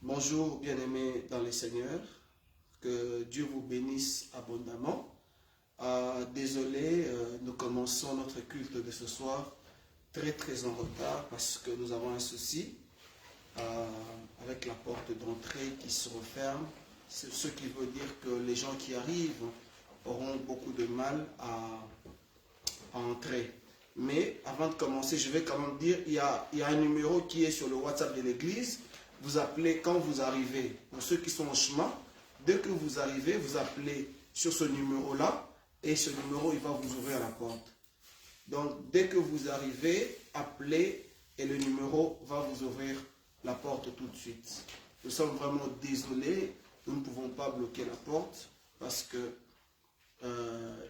Bonjour bien-aimés dans le Seigneur, que Dieu vous bénisse abondamment. Désolé, nous commençons notre culte de ce soir très en retard parce que nous avons un souci avec la porte d'entrée qui se referme, ce qui veut dire que les gens qui arrivent auront beaucoup de mal à entrer. Mais avant de commencer, je vais quand même dire, il y a un numéro qui est sur le WhatsApp de l'église. Vous appelez quand vous arrivez. Pour ceux qui sont en chemin, dès que vous arrivez, vous appelez sur ce numéro-là et ce numéro, il va vous ouvrir la porte. Donc, dès que vous arrivez, appelez et le numéro va vous ouvrir la porte tout de suite. Nous sommes vraiment désolés, nous ne pouvons pas bloquer la porte parce que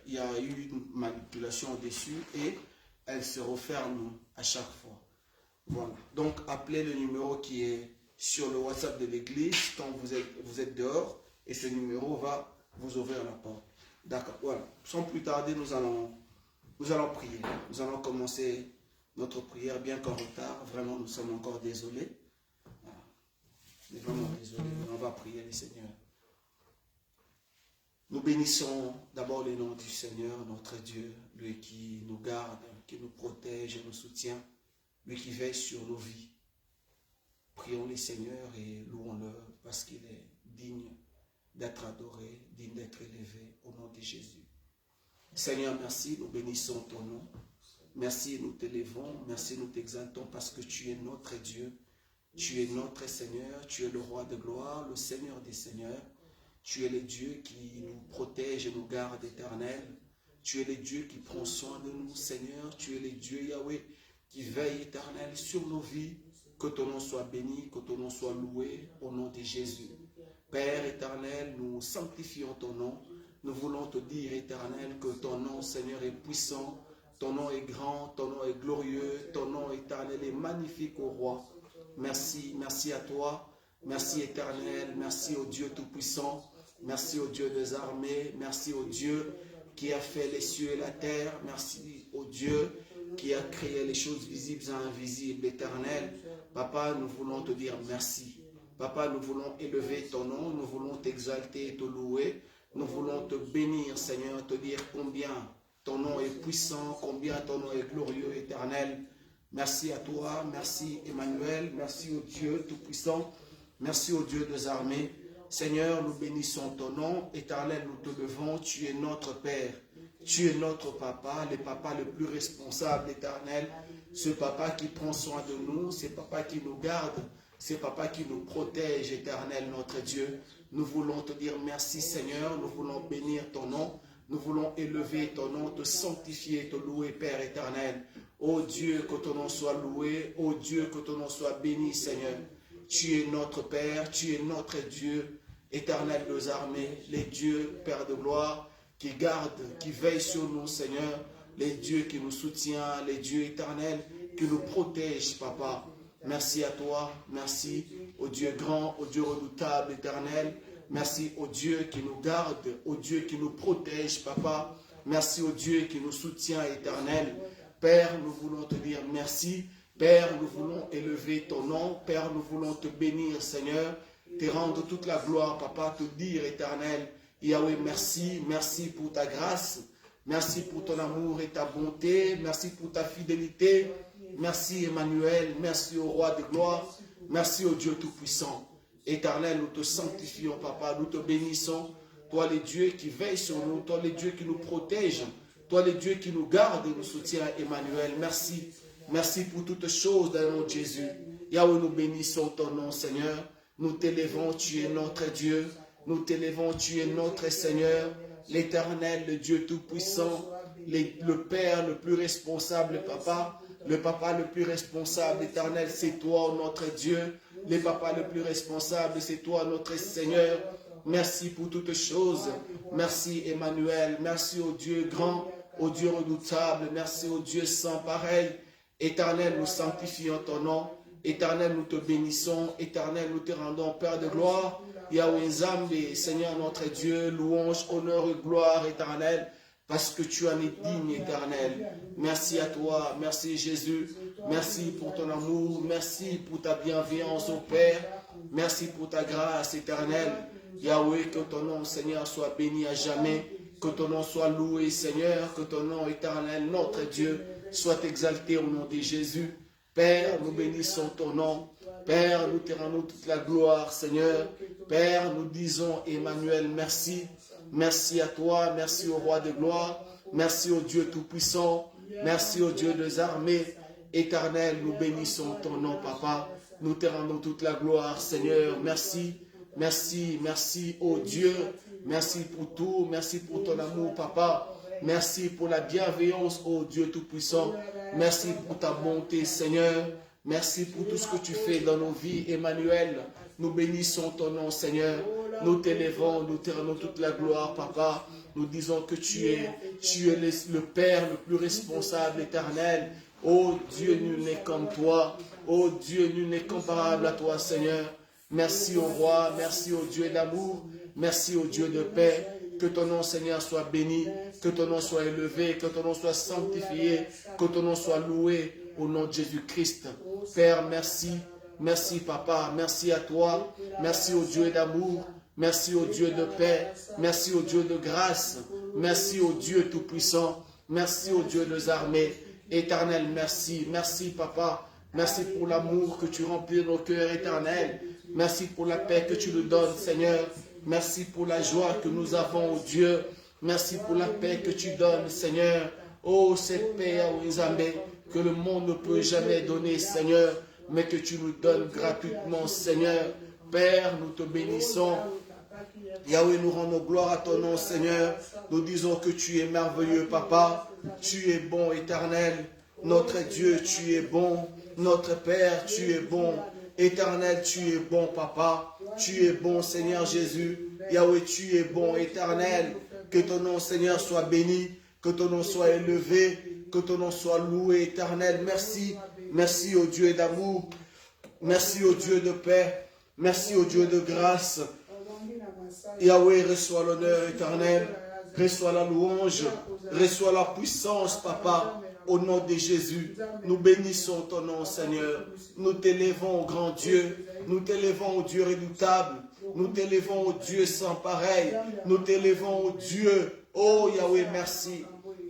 il y a eu une manipulation dessus et elle se referme à chaque fois. Voilà. Donc, appelez le numéro qui est sur le WhatsApp de l'église quand vous êtes dehors et ce numéro va vous ouvrir la porte. D'accord, voilà. Sans plus tarder, nous allons prier. Nous allons commencer notre prière bien qu'en retard. Vraiment, nous sommes encore désolés. Voilà. On est vraiment désolés. On va prier le Seigneur. Nous bénissons d'abord le nom du Seigneur, notre Dieu, lui qui nous garde, qui nous protège et nous soutient, lui qui veille sur nos vies. Prions le Seigneur et louons-le parce qu'il est digne d'être adoré, digne d'être élevé au nom de Jésus. Seigneur, merci, nous bénissons ton nom. Merci, nous t'élevons, merci, nous t'exaltons parce que tu es notre Dieu, tu es notre Seigneur, tu es le roi de gloire, le Seigneur des seigneurs. Tu es le Dieu qui nous protège et nous garde éternel. Tu es le Dieu qui prend soin de nous, Seigneur. Tu es le Dieu, Yahweh, qui veille éternel sur nos vies. Que ton nom soit béni, que ton nom soit loué au nom de Jésus. Père éternel, nous sanctifions ton nom. Nous voulons te dire, éternel, que ton nom, Seigneur, est puissant. Ton nom est grand, ton nom est glorieux. Ton nom éternel est magnifique, ô roi. Merci, merci à toi. Merci éternel, merci au Dieu tout-puissant. Merci au Dieu des armées, merci au Dieu qui a fait les cieux et la terre, merci au Dieu qui a créé les choses visibles et invisibles, éternel. Papa, nous voulons te dire merci. Papa, nous voulons élever ton nom, nous voulons t'exalter et te louer. Nous voulons te bénir, Seigneur, te dire combien ton nom est puissant, combien ton nom est glorieux, éternel. Merci à toi, merci Emmanuel, merci au Dieu tout-puissant, merci au Dieu des armées. Seigneur, nous bénissons ton nom. Éternel, nous te levons. Tu es notre Père. Tu es notre papa, le papa le plus responsable, éternel. Ce papa qui prend soin de nous, ce papa qui nous garde, ce papa qui nous protège, éternel, notre Dieu. Nous voulons te dire merci, Seigneur. Nous voulons bénir ton nom. Nous voulons élever ton nom, te sanctifier, te louer, Père éternel. Ô Dieu, que ton nom soit loué. Ô Dieu, que ton nom soit béni, Seigneur. Tu es notre Père, tu es notre Dieu, éternel des armées, les dieux, Père de gloire, qui garde, qui veille sur nous, Seigneur, les dieux qui nous soutient, les dieux éternels qui nous protègent, Papa. Merci à toi, merci au Dieu grand, au Dieu redoutable, éternel. Merci au Dieu qui nous garde, au Dieu qui nous protège, Papa. Merci au Dieu qui nous soutient, éternel. Père, nous voulons te dire merci. Père, nous voulons élever ton nom. Père, nous voulons te bénir, Seigneur. Te rendre toute la gloire, Papa. Te dire, éternel, Yahweh, merci. Merci pour ta grâce. Merci pour ton amour et ta bonté. Merci pour ta fidélité. Merci, Emmanuel. Merci au roi de gloire. Merci au Dieu tout-puissant. Éternel, nous te sanctifions, Papa. Nous te bénissons. Toi, le Dieu qui veille sur nous. Toi, le Dieu qui nous protège. Toi, le Dieu qui nous garde et nous soutient, Emmanuel. Merci. Merci pour toutes choses dans le nom de Jésus. Yahweh, nous bénissons ton nom, Seigneur. Nous t'élevons, tu es notre Dieu. Nous t'élevons, tu es notre Seigneur. L'Éternel, le Dieu tout-puissant, le Père le plus responsable, Papa. Le Papa le plus responsable, Éternel, c'est toi, notre Dieu. Le Papa le plus responsable, c'est toi, notre Seigneur. Merci pour toutes choses. Merci, Emmanuel. Merci au Dieu grand, au Dieu redoutable. Merci au Dieu sans pareil. Éternel, nous sanctifions ton nom. Éternel, nous te bénissons. Éternel, nous te rendons Père de gloire. Yahweh Zambé, Seigneur notre Dieu, louange, honneur et gloire éternelle, parce que tu en es digne, éternel. Merci à toi, merci Jésus. Merci pour ton amour, merci pour ta bienveillance, ô Père. Merci pour ta grâce éternelle. Yahweh, que ton nom, Seigneur, soit béni à jamais. Que ton nom soit loué, Seigneur. Que ton nom éternel, notre Dieu, soit exalté au nom de Jésus. Père, nous bénissons ton nom. Père, nous te rendons toute la gloire, Seigneur. Père, nous disons, Emmanuel, merci. Merci à toi, merci au roi de gloire. Merci au Dieu Tout-Puissant. Merci au Dieu des armées. Éternel, nous bénissons ton nom, Papa. Nous te rendons toute la gloire, Seigneur. Merci, merci, merci, oh Dieu. Merci pour tout. Merci pour ton amour, Papa. Merci pour la bienveillance, oh Dieu Tout-Puissant. Merci pour ta bonté, Seigneur. Merci pour tout ce que tu fais dans nos vies, Emmanuel. Nous bénissons ton nom, Seigneur. Nous t'élèvons, nous te rendons toute la gloire, Papa. Nous disons que tu es le Père le plus responsable, éternel. Oh Dieu, nul n'est comme toi. Oh Dieu, nul n'est comparable à toi, Seigneur. Merci au roi, merci au Dieu d'amour, merci au Dieu de paix. Que ton nom, Seigneur, soit béni, que ton nom soit élevé, que ton nom soit sanctifié, que ton nom soit loué au nom de Jésus-Christ. Père, merci. Merci, Papa. Merci à toi. Merci au Dieu d'amour. Merci au Dieu de paix. Merci au Dieu de grâce. Merci au Dieu tout-puissant. Merci au Dieu des armées. Éternel, merci. Merci, Papa. Merci pour l'amour que tu remplis nos cœurs, éternel. Merci pour la paix que tu nous donnes, Seigneur. Merci pour la joie que nous avons, oh Dieu. Merci pour la paix que tu donnes, Seigneur. Oh, cette paix, oh Isabelle, que le monde ne peut jamais donner, Seigneur, mais que tu nous donnes gratuitement, Seigneur. Père, nous te bénissons. Yahweh, nous rendons gloire à ton nom, Seigneur. Nous disons que tu es merveilleux, Papa. Tu es bon, éternel. Notre Dieu, tu es bon. Notre Père, tu es bon. Éternel, tu es bon, Papa. Tu es bon, Seigneur Jésus. Yahweh, tu es bon, éternel. Que ton nom, Seigneur, soit béni. Que ton nom soit élevé. Que ton nom soit loué, éternel. Merci. Merci au Dieu d'amour. Merci au Dieu de paix. Merci au Dieu de grâce. Yahweh, reçois l'honneur éternel. Reçois la louange. Reçois la puissance, Papa. Au nom de Jésus, nous bénissons ton nom, Seigneur. Nous t'élèvons au grand Dieu. Nous t'élèvons au Dieu redoutable. Nous t'élèvons au Dieu sans pareil. Nous t'élèvons au Dieu. Oh Yahweh, merci.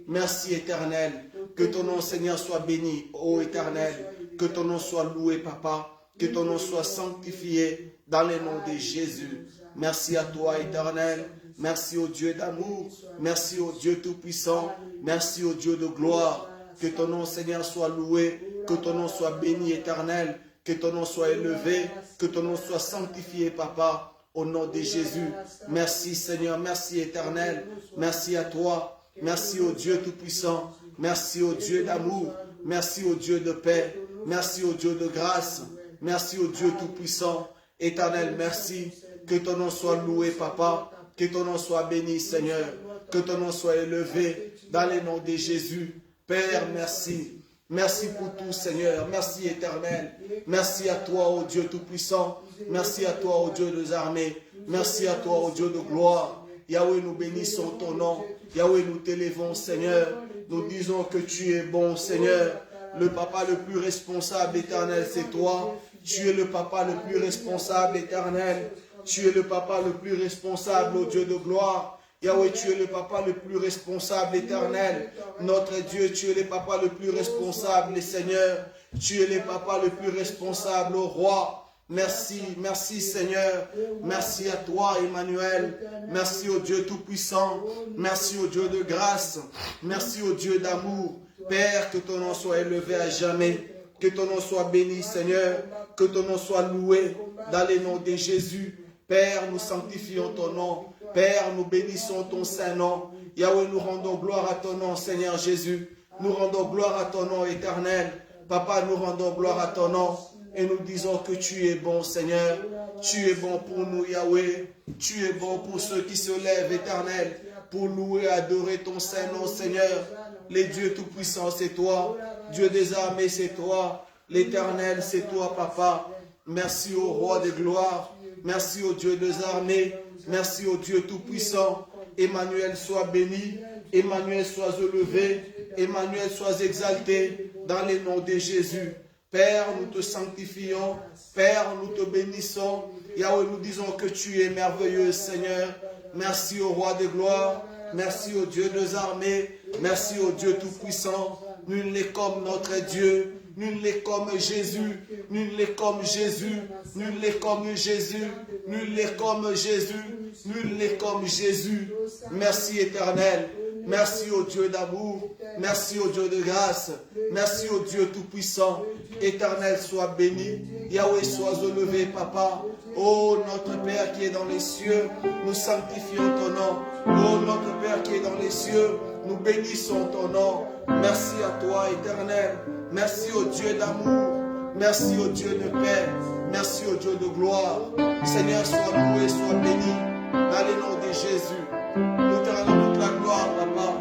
Merci éternel. Que ton nom, Seigneur, soit béni. Oh éternel. Que ton nom soit loué, Papa. Que ton nom soit sanctifié dans le nom de Jésus. Merci à toi, éternel. Merci au Dieu d'amour. Merci au Dieu tout-puissant. Merci au Dieu de gloire. Que ton nom, Seigneur, soit loué. Que ton nom soit béni, éternel. Que ton nom soit élevé. Que ton nom soit sanctifié, Papa. Au nom de Jésus. Merci, Seigneur. Merci, éternel. Merci à toi. Merci au Dieu tout-puissant. Merci au Dieu d'amour. Merci au Dieu de paix. Merci au Dieu de grâce. Merci au Dieu tout-puissant. Éternel, merci. Que ton nom soit loué, Papa. Que ton nom soit béni, Seigneur. Que ton nom soit élevé dans le nom de Jésus. Père, merci. Merci pour tout, Seigneur. Merci, éternel. Merci à toi, ô Dieu tout-puissant. Merci à toi, ô Dieu des armées. Merci à toi, ô Dieu de gloire. Yahweh, nous bénissons ton nom. Yahweh, nous t'élèvons, Seigneur. Nous disons que tu es bon, Seigneur. Le papa le plus responsable, éternel, c'est toi. Tu es le papa le plus responsable, éternel. Tu es le papa le plus responsable, ô Dieu de gloire. Yahweh, tu es le papa le plus responsable, éternel. Notre Dieu, tu es le papa le plus responsable, Seigneur. Tu es le papa le plus responsable, ô roi. Merci, merci Seigneur. Merci à toi, Emmanuel. Merci au Dieu tout-puissant. Merci au Dieu de grâce. Merci au Dieu d'amour. Père, que ton nom soit élevé à jamais. Que ton nom soit béni, Seigneur. Que ton nom soit loué dans le nom de Jésus. Père, nous sanctifions ton nom. Père, nous bénissons ton saint nom. Yahweh, nous rendons gloire à ton nom, Seigneur Jésus. Nous rendons gloire à ton nom éternel. Papa, nous rendons gloire à ton nom. Et nous disons que tu es bon, Seigneur. Tu es bon pour nous, Yahweh. Tu es bon pour ceux qui se lèvent, éternel, pour louer et adorer ton saint nom, Seigneur. Les dieux tout-puissants, c'est toi. Dieu des armées, c'est toi. L'éternel, c'est toi, Papa. Merci au roi de gloire. Merci au Dieu des armées. Merci au Dieu tout-puissant. Emmanuel soit béni. Emmanuel soit élevé. Emmanuel soit exalté dans le nom de Jésus. Père, nous te sanctifions. Père, nous te bénissons. Yahweh, nous disons que tu es merveilleux, Seigneur. Merci au roi de gloire. Merci au Dieu des armées. Merci au Dieu tout-puissant. Nul n'est comme notre Dieu. Nul n'est comme Jésus. Nul n'est comme Jésus. Nul n'est comme Jésus. Nul n'est comme Jésus. Nul n'est comme Jésus. Merci éternel. Merci au Dieu d'amour. Merci au Dieu de grâce. Merci au Dieu tout-puissant. Éternel, sois béni. Yahweh, sois élevé, Papa. Oh, notre Père qui est dans les cieux, nous sanctifions ton nom. Oh, notre Père qui est dans les cieux, nous bénissons ton nom. Merci à toi, éternel. Merci au Dieu d'amour. Merci au Dieu de paix. Merci au Dieu de gloire. Seigneur, sois loué, sois béni. Dans le nom de Jésus. Nous te rendons toute la gloire, Papa.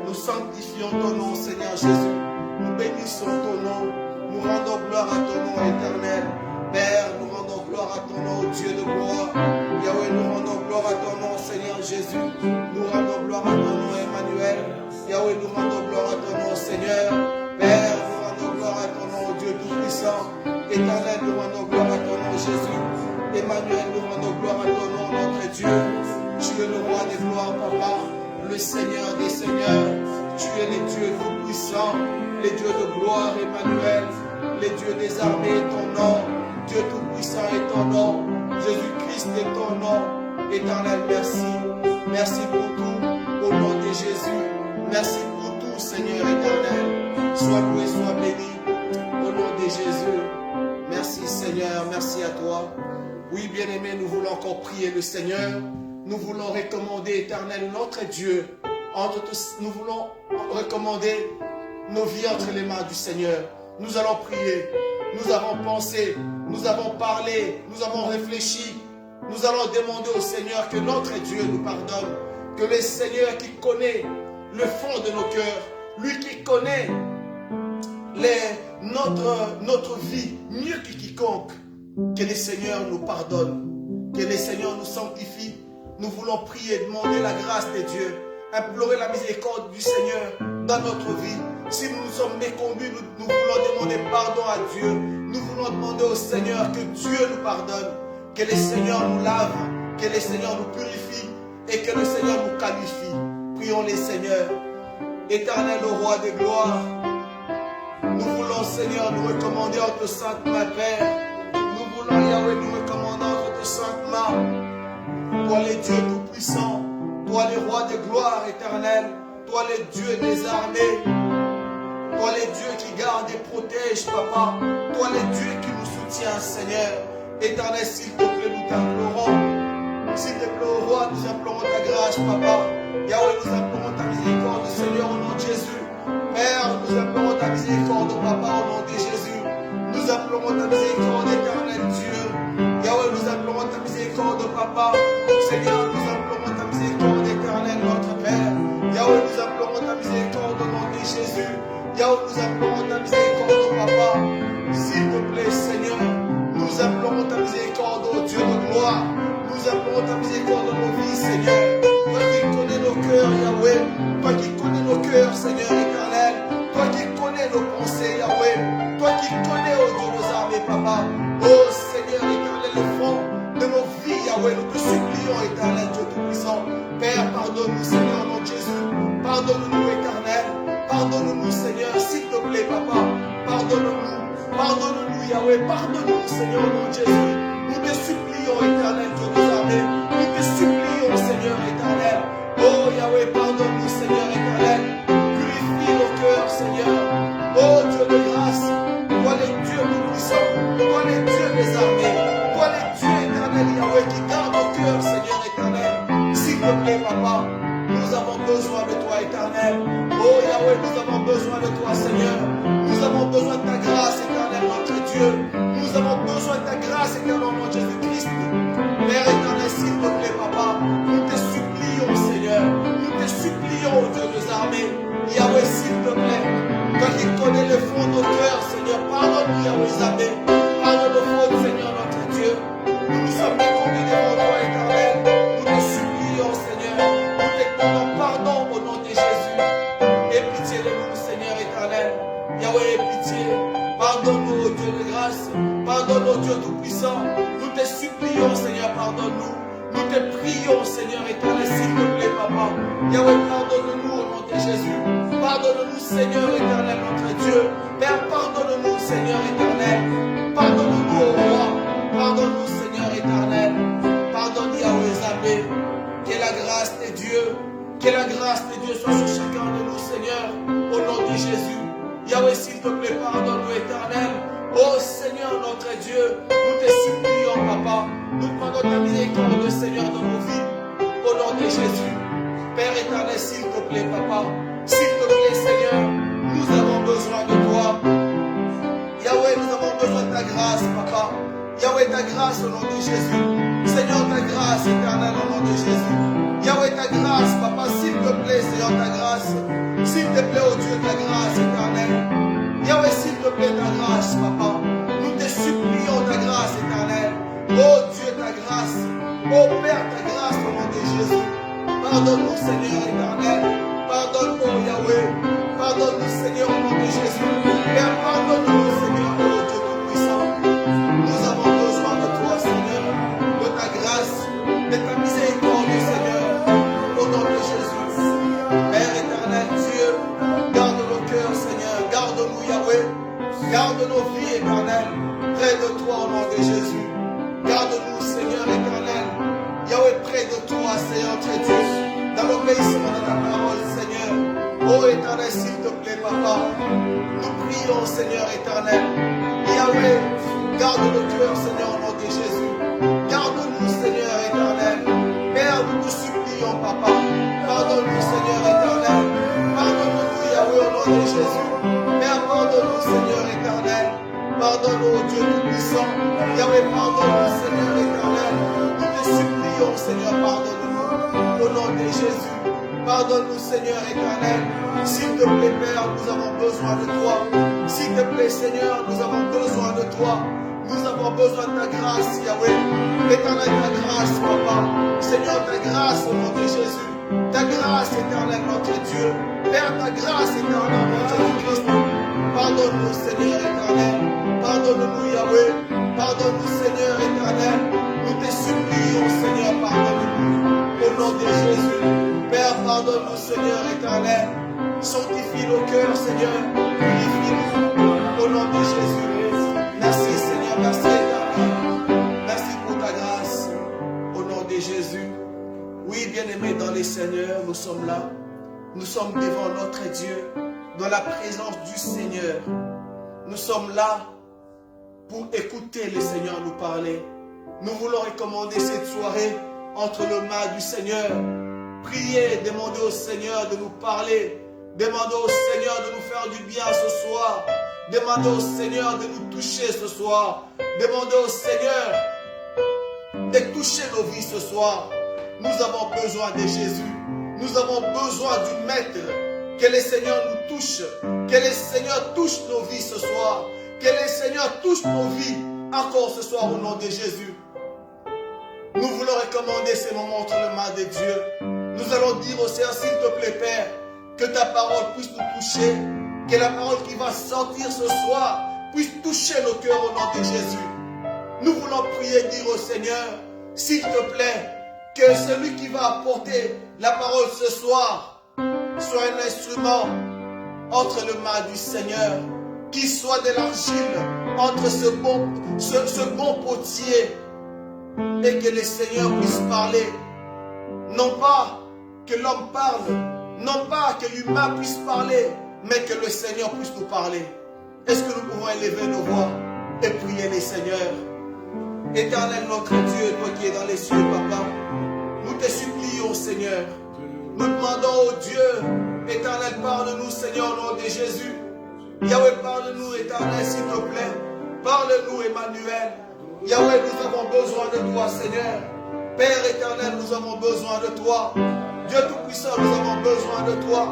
Nous sanctifions ton nom, Seigneur Jésus. Nous bénissons ton nom. Nous rendons gloire à ton nom éternel. Père, nous rendons gloire à ton nom, Dieu de gloire. Yahweh, nous rendons gloire à ton nom, Seigneur Jésus. Nous rendons gloire à ton nom, Emmanuel. Yahweh, nous rendons gloire à ton nom, Seigneur. Père, nous rendons gloire à ton nom, Dieu tout-puissant. Éternel, nous rendons gloire à ton nom, Jésus. Emmanuel, nous rendons gloire à ton nom, notre Dieu. Tu es le roi des gloires, Papa. Le Seigneur des seigneurs. Tu es le Dieu tout-puissant. Les dieux de gloire, Emmanuel. Les dieux des armées, ton nom. Dieu tout-puissant est ton nom. Jésus-Christ est ton nom. Éternel, merci. Merci pour tout. Au nom de Jésus. Merci pour tout, Seigneur éternel. Sois loué, sois béni. Au nom de Jésus. Merci, Seigneur. Merci à toi. Oui, bien-aimés, nous voulons encore prier le Seigneur. Nous voulons recommander, éternel, notre Dieu. Nous voulons recommander nos vies entre les mains du Seigneur. Nous allons prier. Nous avons pensé. Nous avons parlé. Nous avons réfléchi. Nous allons demander au Seigneur que notre Dieu nous pardonne. Que le Seigneur qui connaît le fond de nos cœurs, lui qui connaît notre vie mieux que quiconque, que le Seigneur nous pardonne. Que le Seigneur nous sanctifie. Nous voulons prier, demander la grâce de Dieu, implorer la miséricorde du Seigneur dans notre vie. Si nous nous sommes méconduits, nous voulons demander pardon à Dieu. Nous voulons demander au Seigneur que Dieu nous pardonne, que le Seigneur nous lave, que le Seigneur nous purifie et que le Seigneur nous qualifie. Prions les Seigneurs. Éternel au roi de gloire, nous voulons, Seigneur, nous recommander entre sainte main, Père. Nous voulons, Yahweh, nous recommander entre sainte main. Toi, le Dieu tout-puissant, toi, le roi de gloire éternel, toi, le Dieu des armées, toi, le Dieu qui garde et protège, Papa, toi, le Dieu qui nous soutient, Seigneur. Éternel, s'il te plaît, nous t'implorons. S'il te plaît, au roi, nous implorons ta grâce, Papa. Yahweh, nous implorons ta miséricorde, Seigneur, au nom de Jésus. Père, nous implorons ta miséricorde, Papa, au nom de Jésus. Nous implorons ta miséricorde, éternel Dieu. Yahweh, nous implorons ta miséricorde, Papa. Seigneur, nous implorons ta miséricorde, éternel, notre Père. Yahweh, nous implorons ta miséricorde, au nom de Jésus. Yahweh, nous implorons ta miséricorde, Papa. S'il te plaît, Seigneur, nous implorons ta miséricorde, ô Dieu de gloire. Nous implorons ta miséricorde dans nos vies, Seigneur. Toi qui connais nos cœurs, Yahweh. Toi qui connais nos cœurs, Seigneur éternel. Toi qui connais nos pensées, Yahweh. Toi qui connais, ô Dieu, nos armées, Papa. Oh Seigneur éternel, le fond de nos vies, Yahweh, nous te supplions, éternel Dieu tout-puissant. Père, pardonne-nous, Seigneur, au nom de Jésus. Pardonne-nous, éternel. Pardonne-nous, Seigneur, s'il te plaît, Papa. Pardonne-nous. Pardonne-nous, Yahweh. Pardonne-nous, Seigneur, au nom de Jésus. Nous te supplions, éternel Dieu des armées. Nous te supplions, Seigneur éternel. Oh Yahweh, pardonne-nous, Seigneur éternel. Purifie nos cœurs, Seigneur. Oh Dieu de grâce. Toi les dieux tout-puissants. Toi les dieux des armées. Toi les dieux éternels, Yahweh, qui gardent nos cœurs, Seigneur éternel. S'il te plaît, Papa, nous avons besoin de toi, éternel. Oh Yahweh, nous avons besoin de toi, Seigneur. Nous avons besoin de ta grâce, éternel, notre Dieu. Nous avons besoin de ta grâce, éternel, mon Jésus-Christ. Père éternel, s'il te plaît, Papa, nous te supplions, Seigneur. Nous te supplions, Dieu des armées. Yahweh, s'il te plaît, toi qui connais le fond de nos cœurs, Seigneur, pardonne-nous, Yahweh, Isabelle. Pardonne nos fautes, Seigneur, notre Dieu. Nous nous sommes méconnus devant toi, éternel. Nous te supplions, Seigneur. Nous te demandons pardon au nom de Jésus. Aie pitié de nous, Seigneur éternel. Yahweh, aie pitié. Pardonne-nous, Dieu Pardonne, oh Dieu Tout-Puissant. Nous te supplions, Seigneur, pardonne-nous. Nous te prions, Seigneur éternel, s'il te plaît, Papa. Yahweh, pardonne-nous au nom de Jésus. Pardonne-nous, Seigneur éternel, notre Dieu. Père, pardonne-nous, Seigneur éternel. Pardonne-nous, au roi. Pardonne-nous, Seigneur éternel. Pardonne, Yahweh Zambé. Que la grâce de Dieu, que la grâce de Dieu soit sur chacun de nous, Seigneur, au nom de Jésus. Yahweh, s'il te plaît, pardonne-nous, éternel. Oh Seigneur, notre Dieu, nous te supplions, Papa. Nous demandons ta miséricorde, Seigneur, dans nos vies, au nom de Jésus. Père éternel, s'il te plaît, Papa. S'il te plaît, Seigneur, nous avons besoin de toi. Yahweh, nous avons besoin de ta grâce, Papa. Yahweh, ta grâce au nom de Jésus. Seigneur, ta grâce éternelle au nom de Jésus. Yahweh, ta grâce, Papa, s'il te plaît, Seigneur, ta grâce. S'il te plaît, oh Dieu, ta grâce éternelle. Yahweh, s'il te plaît, ta grâce, Papa. Nous te supplions ta grâce éternelle. Oh Dieu, ta grâce. Oh Père, ta grâce au nom de Jésus. Pardonne-nous, Seigneur éternel. Pardonne-nous, Yahweh. Pardonne-nous, Seigneur, au nom de Jésus. Père, pardonne-nous, Seigneur, oh Dieu Tout-Puissant. Nous avons besoin de toi, Seigneur, de ta grâce, de ta miséricorde, Seigneur, au nom de Jésus. Père éternel, Dieu, garde nos cœurs, Seigneur. Garde-nous, Yahweh. Garde nos vies éternelles près de toi, au nom de Jésus. Garde-nous, Seigneur éternel. Yahweh, près de toi, Seigneur, très Dieu. Dans l'obéissance de ta parole, Seigneur. Oh éternel, s'il te plaît, Papa. Nous prions, Seigneur éternel. Yahweh, garde nos cœurs, Seigneur, au nom de Jésus. Garde-nous, Seigneur éternel. Père, nous te supplions, Papa. Pardonne-nous, Seigneur éternel. Pardonne-nous, Yahweh, au nom de Jésus. Père, pardonne-nous, Seigneur éternel. Pardonne-nous, Dieu Tout-Puissant. Yahweh, pardonne-nous, Seigneur éternel. Nous te supplions, Seigneur, pardonne-nous. Au nom de Jésus. Pardonne-nous, Seigneur éternel. S'il te plaît, Père, nous avons besoin de toi. S'il te plaît, Seigneur, nous avons besoin de toi. Nous avons besoin de ta grâce, Yahweh. Éternel, ta grâce, Papa. Seigneur, ta grâce au nom de Jésus. Ta grâce éternelle, notre Dieu. Père, ta grâce éternelle, notre Christ. Pardonne-nous, Seigneur éternel. Pardonne-nous, Yahweh. Pardonne-nous, Seigneur éternel. Nous te supplions, Seigneur, pardonne-nous. Au nom de Jésus. Père, pardonne-nous, Seigneur éternel. Sanctifie nos cœurs, Seigneur. Purifie-nous. Au nom de Jésus. Merci, Seigneur. Merci, éternel. Merci pour ta grâce. Au nom de Jésus. Oui, bien-aimés dans les Seigneurs, nous sommes là. Nous sommes devant notre Dieu, dans la présence du Seigneur. Nous sommes là pour écouter le Seigneur nous parler. Nous voulons recommander cette soirée entre les mains du Seigneur. Priez, demandez au Seigneur de nous parler. Demandez au Seigneur de nous faire du bien ce soir. Demandez au Seigneur de nous toucher ce soir. Demandez au Seigneur de toucher nos vies ce soir. Nous avons besoin de Jésus. Nous avons besoin du Maître. Que le Seigneur nous touche. Que le Seigneur touche nos vies ce soir. Que le Seigneur touche nos vies encore ce soir au nom de Jésus. Nous voulons recommander ces moments entre les mains de Dieu. Nous allons dire au Seigneur, s'il te plaît, Père, que ta parole puisse nous toucher. Que la parole qui va sortir ce soir puisse toucher nos cœurs au nom de Jésus. Nous voulons prier, dire au Seigneur, s'il te plaît, que celui qui va apporter la parole ce soir soit un instrument entre les mains du Seigneur, qu'il soit de l'argile entre ce bon potier, et que le Seigneur puisse parler. Non pas que l'homme parle, non pas que l'humain puisse parler, mais que le Seigneur puisse nous parler. Est-ce que nous pouvons élever nos voix et prier les Seigneurs? Éternel notre Dieu, toi qui es dans les cieux, Papa, nous te supplions, Seigneur. Nous demandons au Dieu, éternel, parle-nous, Seigneur, au nom de Jésus. Yahweh, parle-nous, éternel, s'il te plaît. Parle-nous, Emmanuel. Yahweh, nous avons besoin de toi, Seigneur. Père éternel, nous avons besoin de toi. Dieu Tout-Puissant, nous avons besoin de toi.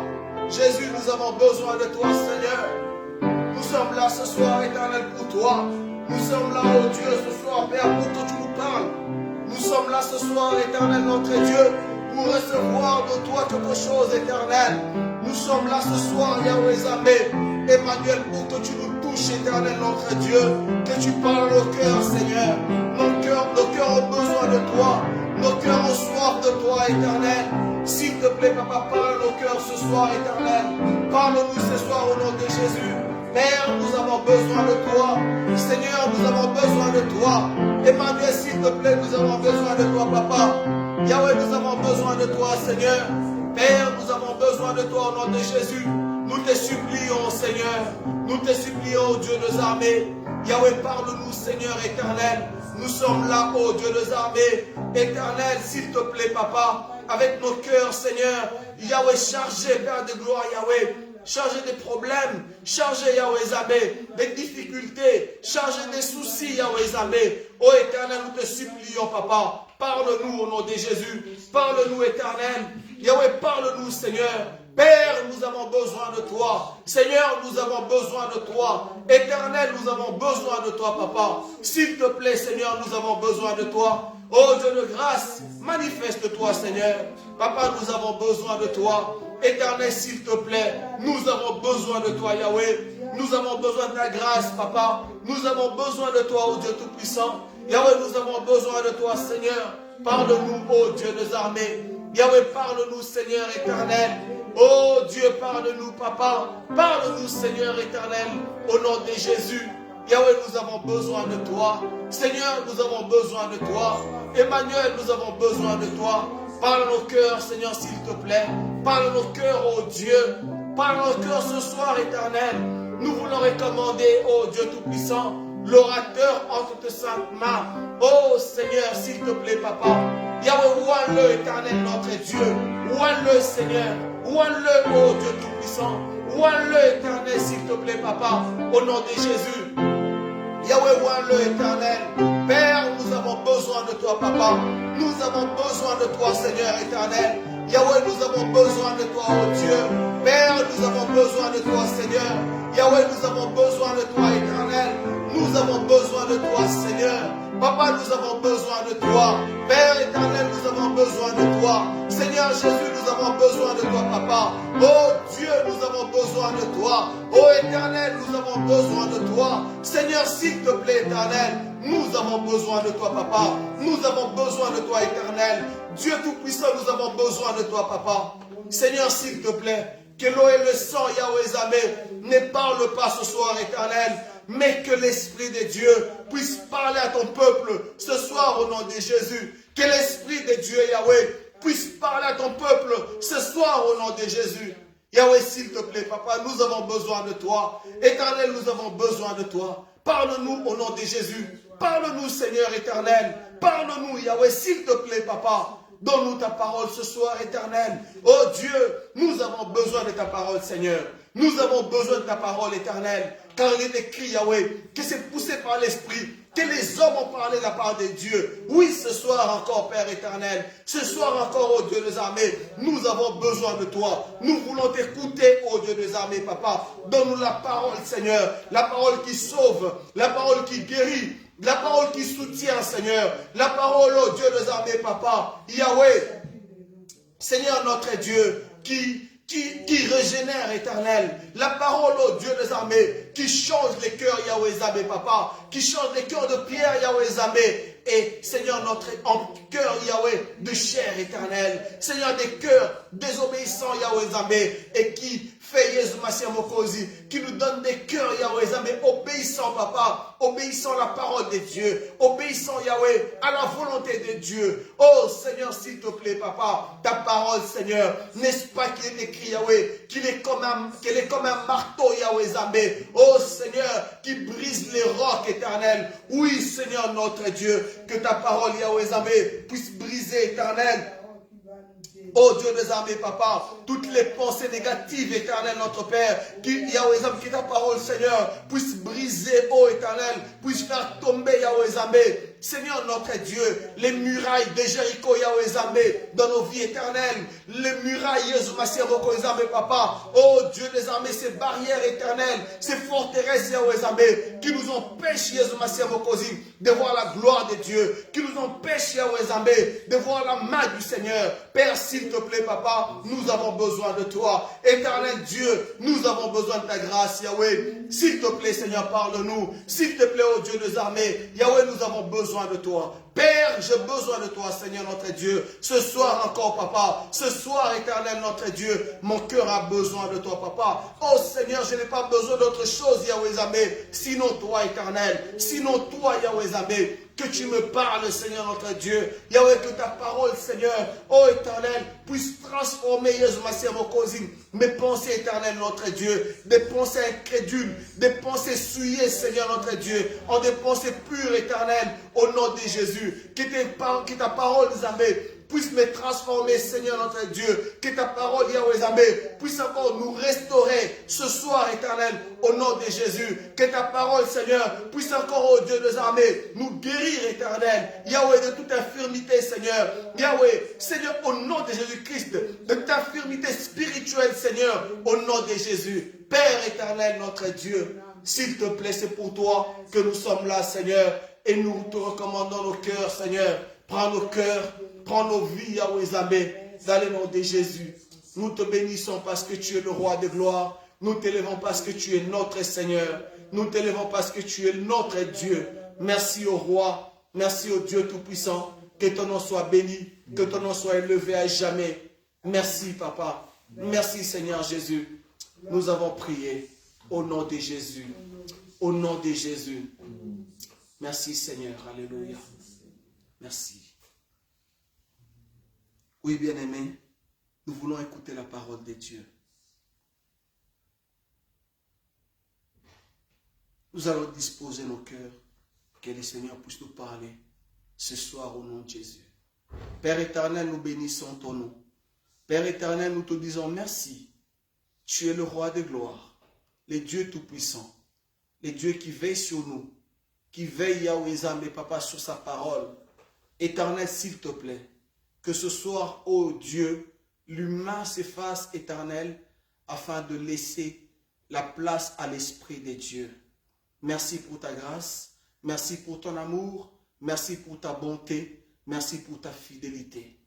Jésus, nous avons besoin de toi, Seigneur. Nous sommes là ce soir, éternel, pour toi. Nous sommes là, oh Dieu, ce soir, Père, pour que tu nous parles. Nous sommes là ce soir, éternel, notre Dieu, pour recevoir de toi quelque chose, éternel. Nous sommes là ce soir, Yahweh Zambé, Emmanuel, pour que tu nous touches, éternel, notre Dieu, que tu parles au cœur. toi, éternel. S'il te plaît, papa, parle à nos cœurs ce soir, éternel. Parle-nous ce soir au nom de Jésus. Père, nous avons besoin de toi. Seigneur, nous avons besoin de toi. Emmanuel, s'il te plaît, nous avons besoin de toi, papa. Yahweh, nous avons besoin de toi, Seigneur. Père, nous avons besoin de toi au nom de Jésus. Nous te supplions, Seigneur. Nous te supplions, Dieu des armées. Yahweh, parle-nous, Seigneur éternel. Nous sommes là, ô Dieu des armées. Éternel, s'il te plaît, papa, avec nos cœurs, Seigneur. Yahweh, chargé, Père de gloire, Yahweh. Chargé des problèmes, chargé, Yahweh Zambé, des difficultés, chargé des soucis, Yahweh Zambé. Ô éternel, nous te supplions, papa. Parle-nous au nom de Jésus. Parle-nous, éternel. Yahweh, parle-nous, Seigneur. Père, nous avons besoin de toi. Seigneur, nous avons besoin de toi. Éternel, nous avons besoin de toi, papa. S'il te plaît, Seigneur, nous avons besoin de toi. Oh Dieu de grâce, manifeste-toi, Seigneur. Papa, nous avons besoin de toi. Éternel, s'il te plaît, nous avons besoin de toi, Yahweh. Nous avons besoin de ta grâce, papa. Nous avons besoin de toi, oh Dieu Tout-Puissant. Yahweh, nous avons besoin de toi, Seigneur. Parle-nous, oh Dieu des armées. Yahweh, parle-nous, Seigneur éternel. Oh Dieu, parle-nous, papa. Parle-nous, Seigneur éternel, au nom de Jésus. Yahweh, nous avons besoin de toi. Seigneur, nous avons besoin de toi. Emmanuel, nous avons besoin de toi. Parle à nos cœurs, Seigneur, s'il te plaît. Parle à nos cœurs, oh Dieu. Parle à nos cœurs ce soir, éternel. Nous voulons recommander, oh Dieu Tout-Puissant, l'orateur entre tes saintes mains. Oh Seigneur, s'il te plaît, papa. Yahweh, ouvre-le, éternel, notre Dieu. Ouvre-le, Seigneur. Ouvre-le, oh Dieu Tout-Puissant. Ouvre-le, éternel, s'il te plaît, papa. Au nom de Jésus. Yahweh, ouvre-le, éternel. Père, nous avons besoin de toi, papa. Nous avons besoin de toi, Seigneur éternel. Yahweh, nous avons besoin de toi, oh Dieu. Père, nous avons besoin de toi, Seigneur. Yahweh, nous avons besoin de toi, éternel. Nous avons besoin de toi, Seigneur. Papa, nous avons besoin de toi. Père éternel, nous avons besoin de toi. Seigneur Jésus, nous avons besoin de toi, papa. Oh Dieu, nous avons besoin de toi. Oh éternel, nous avons besoin de toi. Seigneur, s'il te plaît, éternel, nous avons besoin de toi, papa. Nous avons besoin de toi, éternel. Dieu Tout-Puissant, nous avons besoin de toi, papa. Seigneur, s'il te plaît, que l'eau et le sang, Yahweh Zambé, ne parlent pas ce soir, éternel, mais que l'Esprit de Dieu puisse parler à ton peuple ce soir au nom de Jésus. Que l'Esprit de Dieu, Yahweh, puisse parler à ton peuple ce soir au nom de Jésus. Yahweh, s'il te plaît, papa, nous avons besoin de toi. Éternel, nous avons besoin de toi. Parle-nous au nom de Jésus. Parle-nous, Seigneur éternel. Parle-nous, Yahweh, s'il te plaît, papa. Donne-nous ta parole ce soir, éternel. Oh Dieu, nous avons besoin de ta parole, Seigneur. Nous avons besoin de ta parole, éternelle. Car il est écrit, Yahweh, que c'est poussé par l'Esprit, que les hommes ont parlé de la part de Dieu. Oui, ce soir encore, Père éternel. Ce soir encore, oh Dieu des armées, nous avons besoin de toi. Nous voulons t'écouter, oh Dieu des armées, papa. Donne-nous la parole, Seigneur. La parole qui sauve, la parole qui guérit. La parole qui soutient, Seigneur. La parole, oh Dieu des armées, papa. Yahweh, Seigneur notre Dieu, qui régénère, éternel. La parole, oh Dieu des armées, qui change les cœurs, Yahweh Zambé, papa. Qui change les cœurs de pierre, Yahweh Zambé. Et Seigneur, notre cœur, Yahweh, de chair éternelle. Seigneur, des cœurs désobéissants, Yahweh Zambé. Et qui fait Jésus Massia Mokosi, qui nous donne des cœurs, Yahweh Zambé, obéissant, papa, obéissant à la parole de Dieu, obéissant, Yahweh, à la volonté de Dieu. Oh Seigneur, s'il te plaît, papa, ta parole, Seigneur, n'est-ce pas qu'il est écrit, Yahweh, qu'elle est comme un marteau, Yahweh Zambé. Oh Seigneur, qui brise les rocs éternels. Oui, Seigneur, notre Dieu, que ta parole, Yahweh Zambé, puisse briser, éternel. Oh Dieu des armées, papa, toutes les pensées négatives, éternel, notre Père, Yahweh Zambé, que ta parole, Seigneur, puisse briser, oh éternel, puisse faire tomber, Yahweh Zambé. Seigneur notre Dieu, les murailles de Jéricho, Yahweh Zambé, dans nos vies éternelles, les murailles, Jésus Massia Moko Zambé, papa, oh Dieu des armées, ces barrières éternelles, ces forteresses, Yahweh Zambé, qui nous empêchent, Jésus Massia Mokosi, de voir la gloire de Dieu, qui nous empêchent, Yahweh Zambé, de voir la main du Seigneur. Père, s'il te plaît, papa, nous avons besoin de toi. Éternel Dieu, nous avons besoin de ta grâce, Yahweh. S'il te plaît, Seigneur, parle-nous. S'il te plaît, oh Dieu des armées, Yahweh, nous avons besoin de toi. Père, j'ai besoin de toi, Seigneur notre Dieu. Ce soir encore, papa. Ce soir, éternel notre Dieu, mon cœur a besoin de toi, papa. Oh Seigneur, je n'ai pas besoin d'autre chose, Yahweh Zambé, sinon toi, éternel. Sinon toi, Yahweh Zambé. Que tu me parles, Seigneur notre Dieu. Yahweh, que ta parole, Seigneur, oh éternel, puisse transformer, mes pensées, éternel notre Dieu, des pensées incrédules, des pensées souillées, Seigneur notre Dieu, en des pensées pures, éternel, au nom de Jésus. Que ta parole, Zambé, puisse me transformer, Seigneur notre Dieu. Que ta parole, Yahweh Zambé, puisse encore nous restaurer ce soir, éternel, au nom de Jésus. Que ta parole, Seigneur, puisse encore, oh Dieu des armées, nous guérir, éternel. Yahweh, de toute infirmité, Seigneur. Yahweh, Seigneur, au nom de Jésus-Christ, de toute infirmité spirituelle, Seigneur, au nom de Jésus. Père éternel, notre Dieu, s'il te plaît, c'est pour toi que nous sommes là, Seigneur, et nous te recommandons nos cœurs, Seigneur. Prends nos cœurs, prends nos vies, Yahweh Zambé, dans le nom de Jésus. Nous te bénissons parce que tu es le roi de gloire. Nous t'élevons parce que tu es notre Seigneur. Nous t'élevons parce que tu es notre Dieu. Merci au roi, merci au Dieu Tout-Puissant. Que ton nom soit béni, que ton nom soit élevé à jamais. Merci, Papa. Merci, Seigneur Jésus. Nous avons prié au nom de Jésus. Au nom de Jésus. Merci, Seigneur. Alléluia. Merci. Oui, bien-aimés, nous voulons écouter la parole de Dieu. Nous allons disposer nos cœurs, que le Seigneur puisse nous parler ce soir au nom de Jésus. Père éternel, nous bénissons ton nom. Père éternel, nous te disons merci. Tu es le roi de gloire, le Dieu tout-puissant, le Dieu qui veille sur nous, qui veille, Yahweh Zambé, Papa, sur sa parole. Éternel, s'il te plaît, que ce soir, ô Dieu, l'humain s'efface, éternel, afin de laisser la place à l'Esprit de Dieu. Merci pour ta grâce, merci pour ton amour, merci pour ta bonté, merci pour ta fidélité.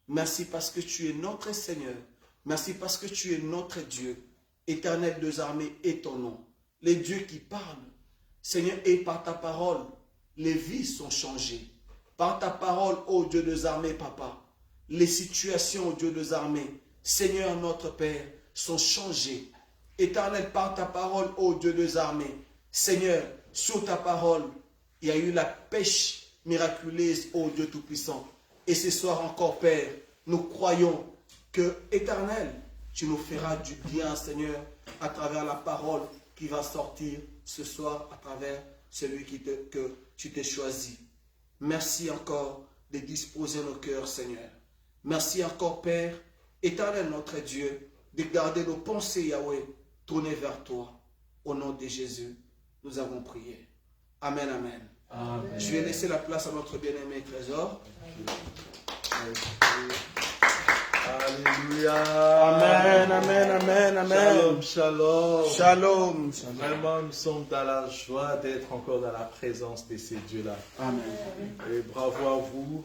Merci parce que tu es notre Seigneur, merci parce que tu es notre Dieu. Éternel des armées est ton nom, les dieux qui parlent. Seigneur, et par ta parole, les vies sont changées. Par ta parole, ô Dieu des armées, Papa, les situations, ô Dieu des armées, Seigneur notre Père, sont changées. Éternel, par ta parole, ô Dieu des armées, Seigneur, sur ta parole, il y a eu la pêche miraculeuse, ô Dieu Tout-Puissant. Et ce soir encore, Père, nous croyons que, éternel, tu nous feras du bien, Seigneur, à travers la parole qui va sortir ce soir, à travers celui que tu t'es choisi. Merci encore de disposer nos cœurs, Seigneur. Merci encore, Père, éternel notre Dieu, de garder nos pensées, Yahweh, tournées vers toi. Au nom de Jésus, nous avons prié. Amen, amen. Amen. Je vais laisser la place à notre bien-aimé Trésor. Alléluia. Amen, amen, amen, amen. Shalom, shalom. Shalom, shalom. Vraiment, nous sommes dans la joie d'être encore dans la présence de ces dieux-là. Amen. Et bravo à vous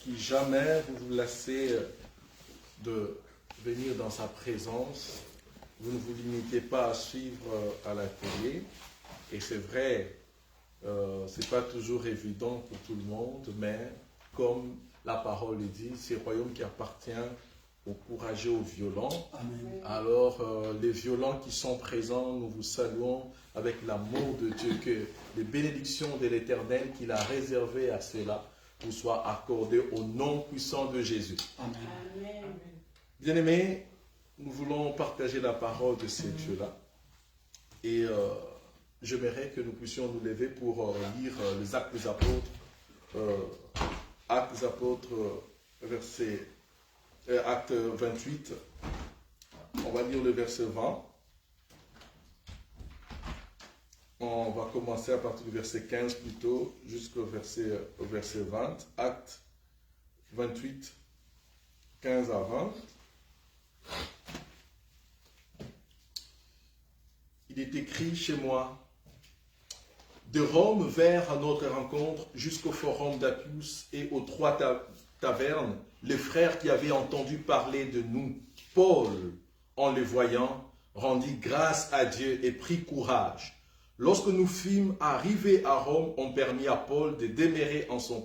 qui jamais vous vous laissez de venir dans sa présence. Vous ne vous limitez pas à suivre à la télé. Et c'est vrai, c'est pas toujours évident pour tout le monde, mais comme la parole le dit, c'est le royaume qui appartient aux courageux, aux violents. Amen. Alors, les violents qui sont présents, nous vous saluons avec l'amour de Dieu, que les bénédictions de l'Éternel qu'il a réservées à ceux-là vous soient accordées au nom puissant de Jésus. Amen. Bien-aimés, nous voulons partager la parole de ces dieux-là. Et j'aimerais que nous puissions nous lever pour lire les Actes des Apôtres. Actes des Apôtres, acte 28. On va lire le verset 20. On va commencer à partir du verset 15 plutôt, jusqu'au verset 20. Acte 28, 15 à 20. Il est écrit chez moi: de Rome vers notre rencontre jusqu'au forum d'Appius et aux 3 tavernes, les frères qui avaient entendu parler de nous, Paul, en les voyant, rendit grâce à Dieu et prit courage. Lorsque nous fûmes arrivés à Rome, on permit à Paul de demeurer en son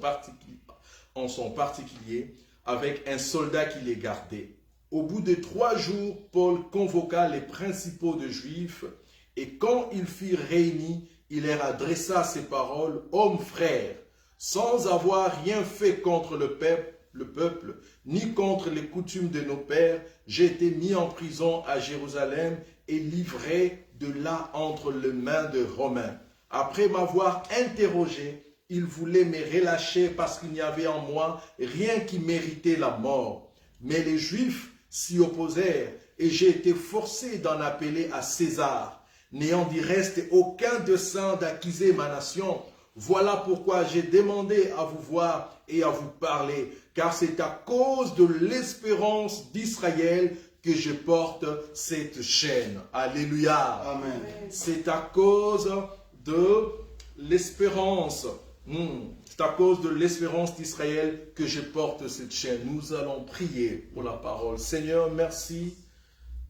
particulier avec un soldat qui les gardait. Au bout de 3 jours, Paul convoqua les principaux des Juifs et quand ils furent réunis, il leur adressa ces paroles: « Hommes frères, sans avoir rien fait contre le peuple, ni contre les coutumes de nos pères, j'ai été mis en prison à Jérusalem et livré de là entre les mains de Romains. Après m'avoir interrogé, ils voulaient me relâcher parce qu'il n'y avait en moi rien qui méritait la mort. Mais les Juifs s'y opposèrent et j'ai été forcé d'en appeler à César, n'ayant du reste aucun dessein d'accuser ma nation. Voilà pourquoi j'ai demandé à vous voir et à vous parler, car c'est à cause de l'espérance d'Israël que je porte cette chaîne. » Alléluia. Amen. C'est à cause de l'espérance. C'est à cause de l'espérance d'Israël que je porte cette chaîne. Nous allons prier pour la parole. Seigneur, merci.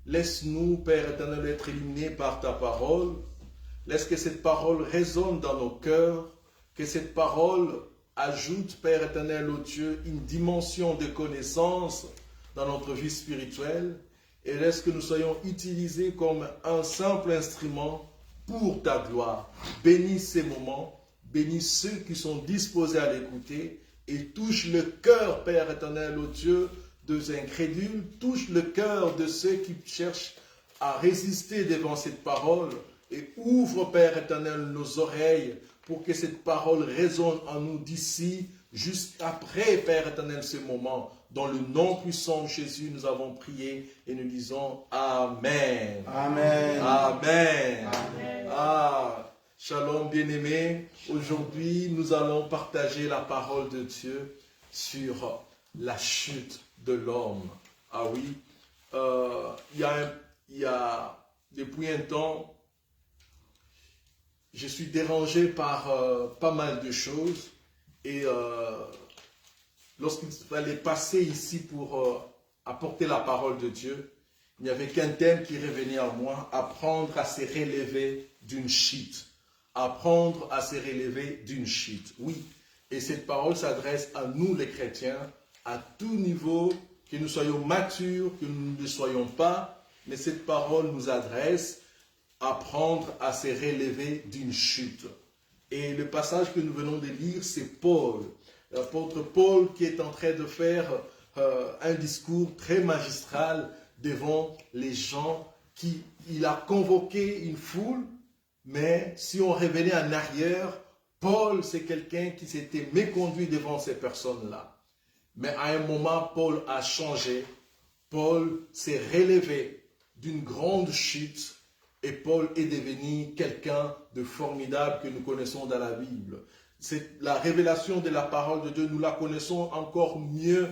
Laisse-nous, Père éternel, être illuminés par ta parole. Laisse que cette parole résonne dans nos cœurs. Que cette parole ajoute, Père éternel, ô Dieu, une dimension de connaissance dans notre vie spirituelle. Et laisse que nous soyons utilisés comme un simple instrument pour ta gloire. Bénis ces moments. Bénis ceux qui sont disposés à l'écouter et touche le cœur, Père éternel, ô Dieu, des incrédules, touche le cœur de ceux qui cherchent à résister devant cette parole et ouvre, Père éternel, nos oreilles pour que cette parole résonne en nous d'ici jusqu'après, Père éternel, ce moment. Dans le nom puissant de Jésus, nous avons prié et nous disons Amen. Amen. Amen. Amen. Ah, shalom bien-aimés. Aujourd'hui, nous allons partager la parole de Dieu sur la chute de l'homme. Ah oui, depuis un temps, je suis dérangé par pas mal de choses et lorsqu'il fallait passer ici pour apporter la parole de Dieu, il n'y avait qu'un thème qui revenait à moi: apprendre à se relever d'une chute. Apprendre à se relever d'une chute. Oui, et cette parole s'adresse à nous les chrétiens, à tout niveau, que nous soyons matures, que nous ne le soyons pas, mais cette parole nous adresse à apprendre à se relever d'une chute. Et le passage que nous venons de lire, c'est Paul, l'apôtre Paul, qui est en train de faire un discours très magistral devant les gens. Il a convoqué une foule, mais si on revenait en arrière, Paul, c'est quelqu'un qui s'était méconduit devant ces personnes-là. Mais à un moment, Paul a changé. Paul s'est relevé d'une grande chute et Paul est devenu quelqu'un de formidable que nous connaissons dans la Bible. C'est la révélation de la parole de Dieu. Nous la connaissons encore mieux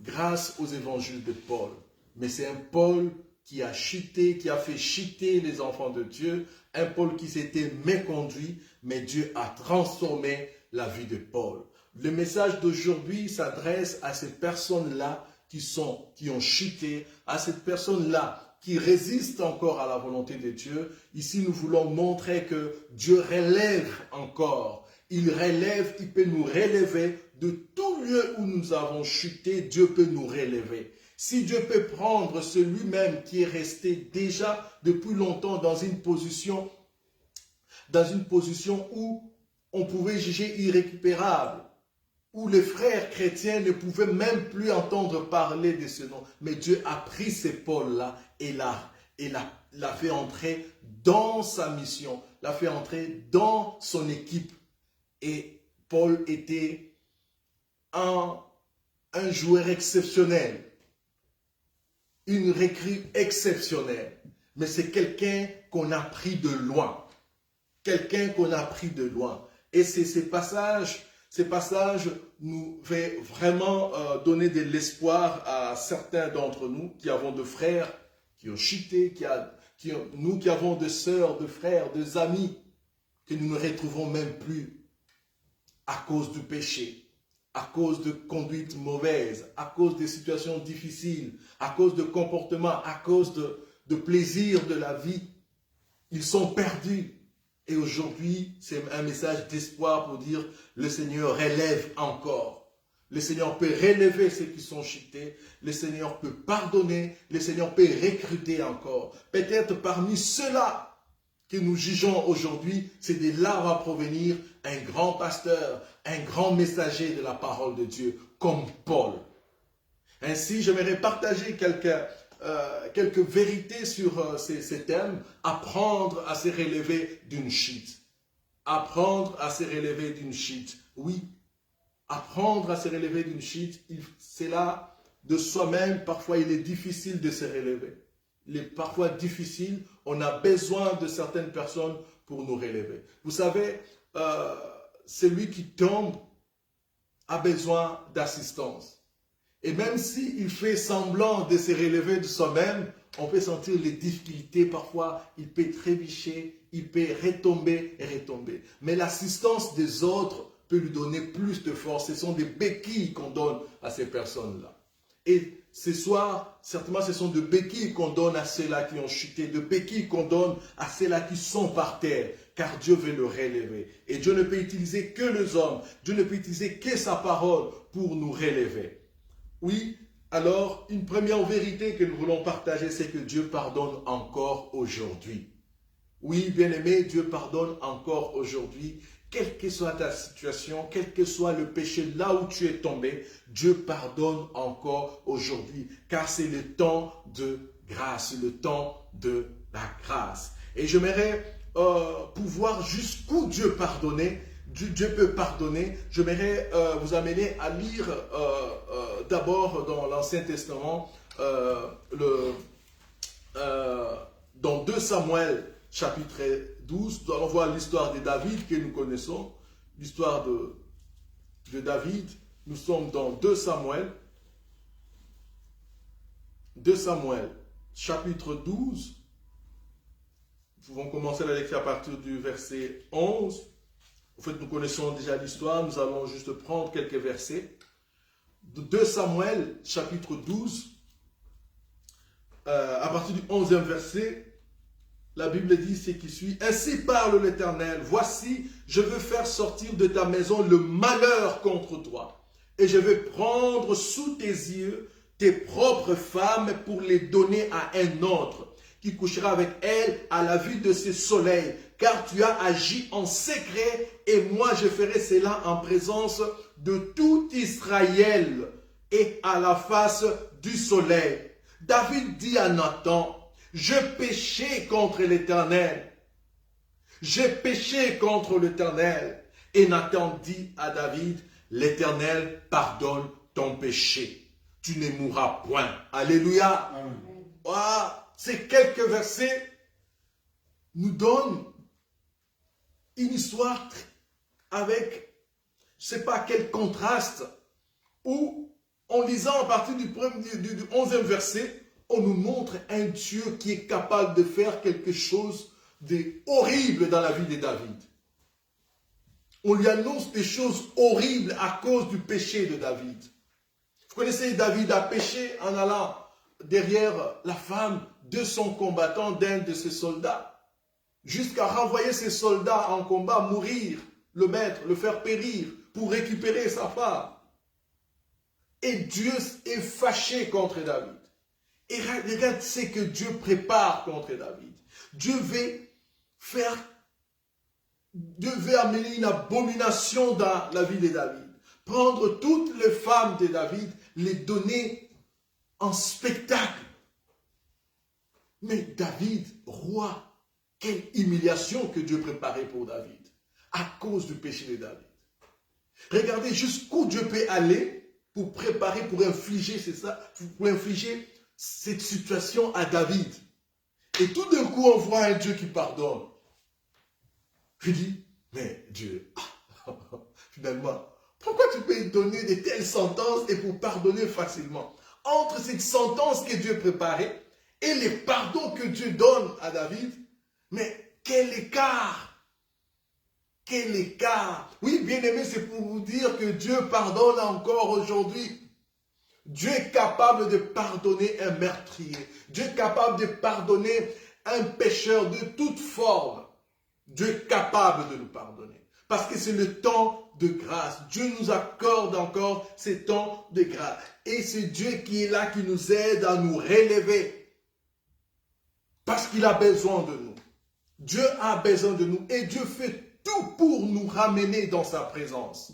grâce aux évangiles de Paul. Mais c'est un Paul qui a chuté, qui a fait chuter les enfants de Dieu. Un Paul qui s'était méconduit, mais Dieu a transformé la vie de Paul. Le message d'aujourd'hui s'adresse à ces personnes-là qui ont chuté, à cette personne-là qui résiste encore à la volonté de Dieu. Ici, nous voulons montrer que Dieu relève encore. Il relève, il peut nous relever de tout lieu où nous avons chuté. Dieu peut nous relever. Si Dieu peut prendre celui-même qui est resté déjà depuis longtemps dans une position où on pouvait juger irrécupérable, où les frères chrétiens ne pouvaient même plus entendre parler de ce nom. Mais Dieu a pris ces Paul-là et l'a fait entrer dans sa mission, l'a fait entrer dans son équipe. Et Paul était un joueur exceptionnel, une recrue exceptionnelle. Mais c'est quelqu'un qu'on a pris de loin. Quelqu'un qu'on a pris de loin. Et c'est ces passages nous vont vraiment donner de l'espoir à certains d'entre nous qui avons de frères qui ont chuté, nous qui avons de sœurs, de frères, de amis que nous ne retrouvons même plus à cause du péché, à cause de conduite mauvaise, à cause de situations difficiles, à cause de comportements, à cause de plaisir de la vie. Ils sont perdus. Et aujourd'hui, c'est un message d'espoir pour dire le Seigneur relève encore. Le Seigneur peut relever ceux qui sont chutés. Le Seigneur peut pardonner. Le Seigneur peut recruter encore. Peut-être parmi ceux-là que nous jugeons aujourd'hui, c'est de là va provenir un grand pasteur, un grand messager de la parole de Dieu, comme Paul. Ainsi, j'aimerais partager quelques vérités sur ces thèmes. Apprendre à se relever d'une chute. Apprendre à se relever d'une chute. Oui, apprendre à se relever d'une chute, c'est là de soi-même, parfois il est difficile de se relever. Il est parfois difficile, on a besoin de certaines personnes pour nous relever. Vous savez, celui qui tombe a besoin d'assistance. Et même s'il fait semblant de se relever de soi-même, on peut sentir les difficultés. Parfois, il peut trébucher, il peut retomber et retomber. Mais l'assistance des autres peut lui donner plus de force. Ce sont des béquilles qu'on donne à ces personnes-là. Et ce soir, certainement, ce sont des béquilles qu'on donne à ceux-là qui ont chuté, des béquilles qu'on donne à ceux-là qui sont par terre, car Dieu veut le relever. Et Dieu ne peut utiliser que les hommes, Dieu ne peut utiliser que sa parole pour nous relever. Oui, alors, une première vérité que nous voulons partager, c'est que Dieu pardonne encore aujourd'hui. Oui, bien-aimé, Dieu pardonne encore aujourd'hui. Quelle que soit ta situation, quel que soit le péché là où tu es tombé, Dieu pardonne encore aujourd'hui, car c'est le temps de grâce, le temps de la grâce. Et j'aimerais pouvoir jusqu'où Dieu pardonnait. Dieu peut pardonner. J'aimerais vous amener à lire d'abord dans l'Ancien Testament, dans 2 Samuel, chapitre 12, nous allons voir l'histoire de David que nous connaissons, l'histoire de David. Nous sommes dans 2 Samuel, chapitre 12. Nous pouvons commencer la lecture à partir du verset 11. En fait, nous connaissons déjà l'histoire, nous allons juste prendre quelques versets. 2 Samuel, chapitre 12, à partir du 11e verset, la Bible dit ce qui suit. Ainsi parle l'Éternel, voici, je veux faire sortir de ta maison le malheur contre toi. Et je vais prendre sous tes yeux tes propres femmes pour les donner à un autre, qui couchera avec elles à la vue de ce soleil. Car tu as agi en secret, et moi je ferai cela en présence de tout Israël et à la face du soleil. David dit à Nathan, je péchai contre l'Éternel. J'ai péché contre l'Éternel. Et Nathan dit à David, l'Éternel pardonne ton péché. Tu ne mourras point. Alléluia. Ah, ces quelques versets nous donnent une histoire avec, je ne sais pas quel contraste, où en lisant à partir du 11e verset, on nous montre un Dieu qui est capable de faire quelque chose de horrible dans la vie de David. On lui annonce des choses horribles à cause du péché de David. Vous connaissez, David a péché en allant derrière la femme de son combattant, d'un de ses soldats, jusqu'à renvoyer ses soldats en combat, mourir, le mettre, le faire périr, pour récupérer sa femme. Et Dieu est fâché contre David. Et regarde ce que Dieu prépare contre David. Dieu veut amener une abomination dans la vie de David. Prendre toutes les femmes de David, les donner en spectacle. Mais David, roi, quelle humiliation que Dieu préparait pour David, à cause du péché de David. Regardez jusqu'où Dieu peut aller pour préparer, pour infliger, c'est ça, pour infliger cette situation à David. Et tout d'un coup, on voit un Dieu qui pardonne. Je dis, mais Dieu, finalement, pourquoi tu peux donner de telles sentences et pour pardonner facilement? Entre cette sentence que Dieu préparait et les pardons que Dieu donne à David, mais quel écart! Quel écart! Oui, bien aimé, c'est pour vous dire que Dieu pardonne encore aujourd'hui. Dieu est capable de pardonner un meurtrier. Dieu est capable de pardonner un pécheur de toute forme. Dieu est capable de nous pardonner. Parce que c'est le temps de grâce. Dieu nous accorde encore ces temps de grâce. Et c'est Dieu qui est là, qui nous aide à nous relever. Parce qu'il a besoin de nous. Dieu a besoin de nous. Et Dieu fait tout pour nous ramener dans sa présence.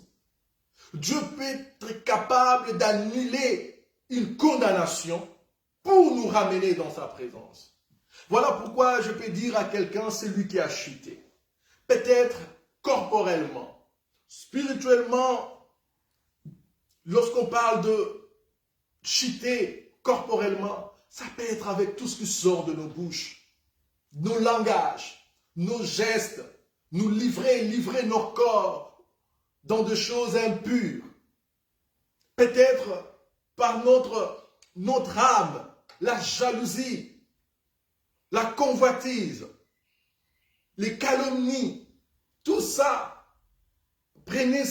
Dieu peut être capable d'annuler une condamnation pour nous ramener dans sa présence. Voilà pourquoi je peux dire à quelqu'un, c'est lui qui a chuté. Peut-être corporellement, spirituellement, lorsqu'on parle de chuter corporellement, ça peut être avec tout ce qui sort de nos bouches, nos langages, nos gestes, nous livrer nos corps dans des choses impures. Peut-être par notre âme, la jalousie, la convoitise, les calomnies, tout ça, prenez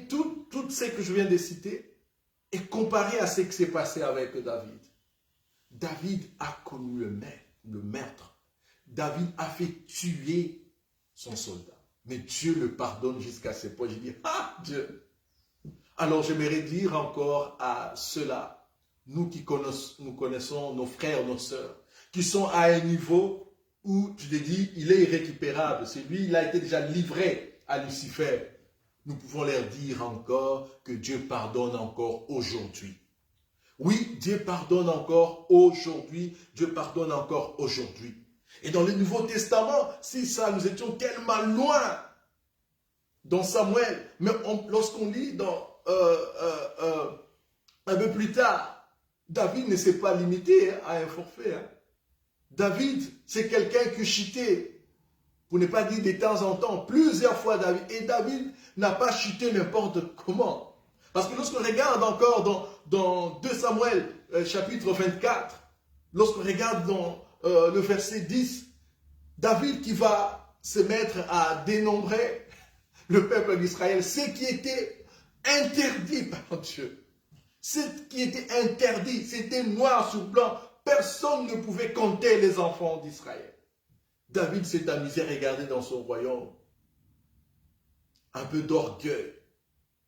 tout ce que je viens de citer et comparez à ce qui s'est passé avec David. David a connu le meurtre. David a fait tuer son soldat. Mais Dieu le pardonne jusqu'à ce point. Je dis, ah Dieu! Alors j'aimerais dire encore à ceux-là, nous connaissons nos frères, nos sœurs, qui sont à un niveau où, je l'ai dit, il est irrécupérable. C'est lui, il a été déjà livré à Lucifer. Nous pouvons leur dire encore que Dieu pardonne encore aujourd'hui. Oui, Dieu pardonne encore aujourd'hui. Dieu pardonne encore aujourd'hui. Et dans le Nouveau Testament, si ça, nous étions tellement loin dans Samuel. Mais lorsqu'on lit un peu plus tard, David ne s'est pas limité à un forfait. David, c'est quelqu'un qui chutait, pour ne pas dire de temps en temps, plusieurs fois David. Et David n'a pas chuté n'importe comment. Parce que lorsqu'on regarde encore dans 2 Samuel, chapitre 24, lorsqu'on regarde dans le verset 10, David qui va se mettre à dénombrer le peuple d'Israël, ce qui était interdit par Dieu. Ce qui était interdit, c'était noir sur blanc. Personne ne pouvait compter les enfants d'Israël. David s'est amusé à regarder dans son royaume un peu d'orgueil,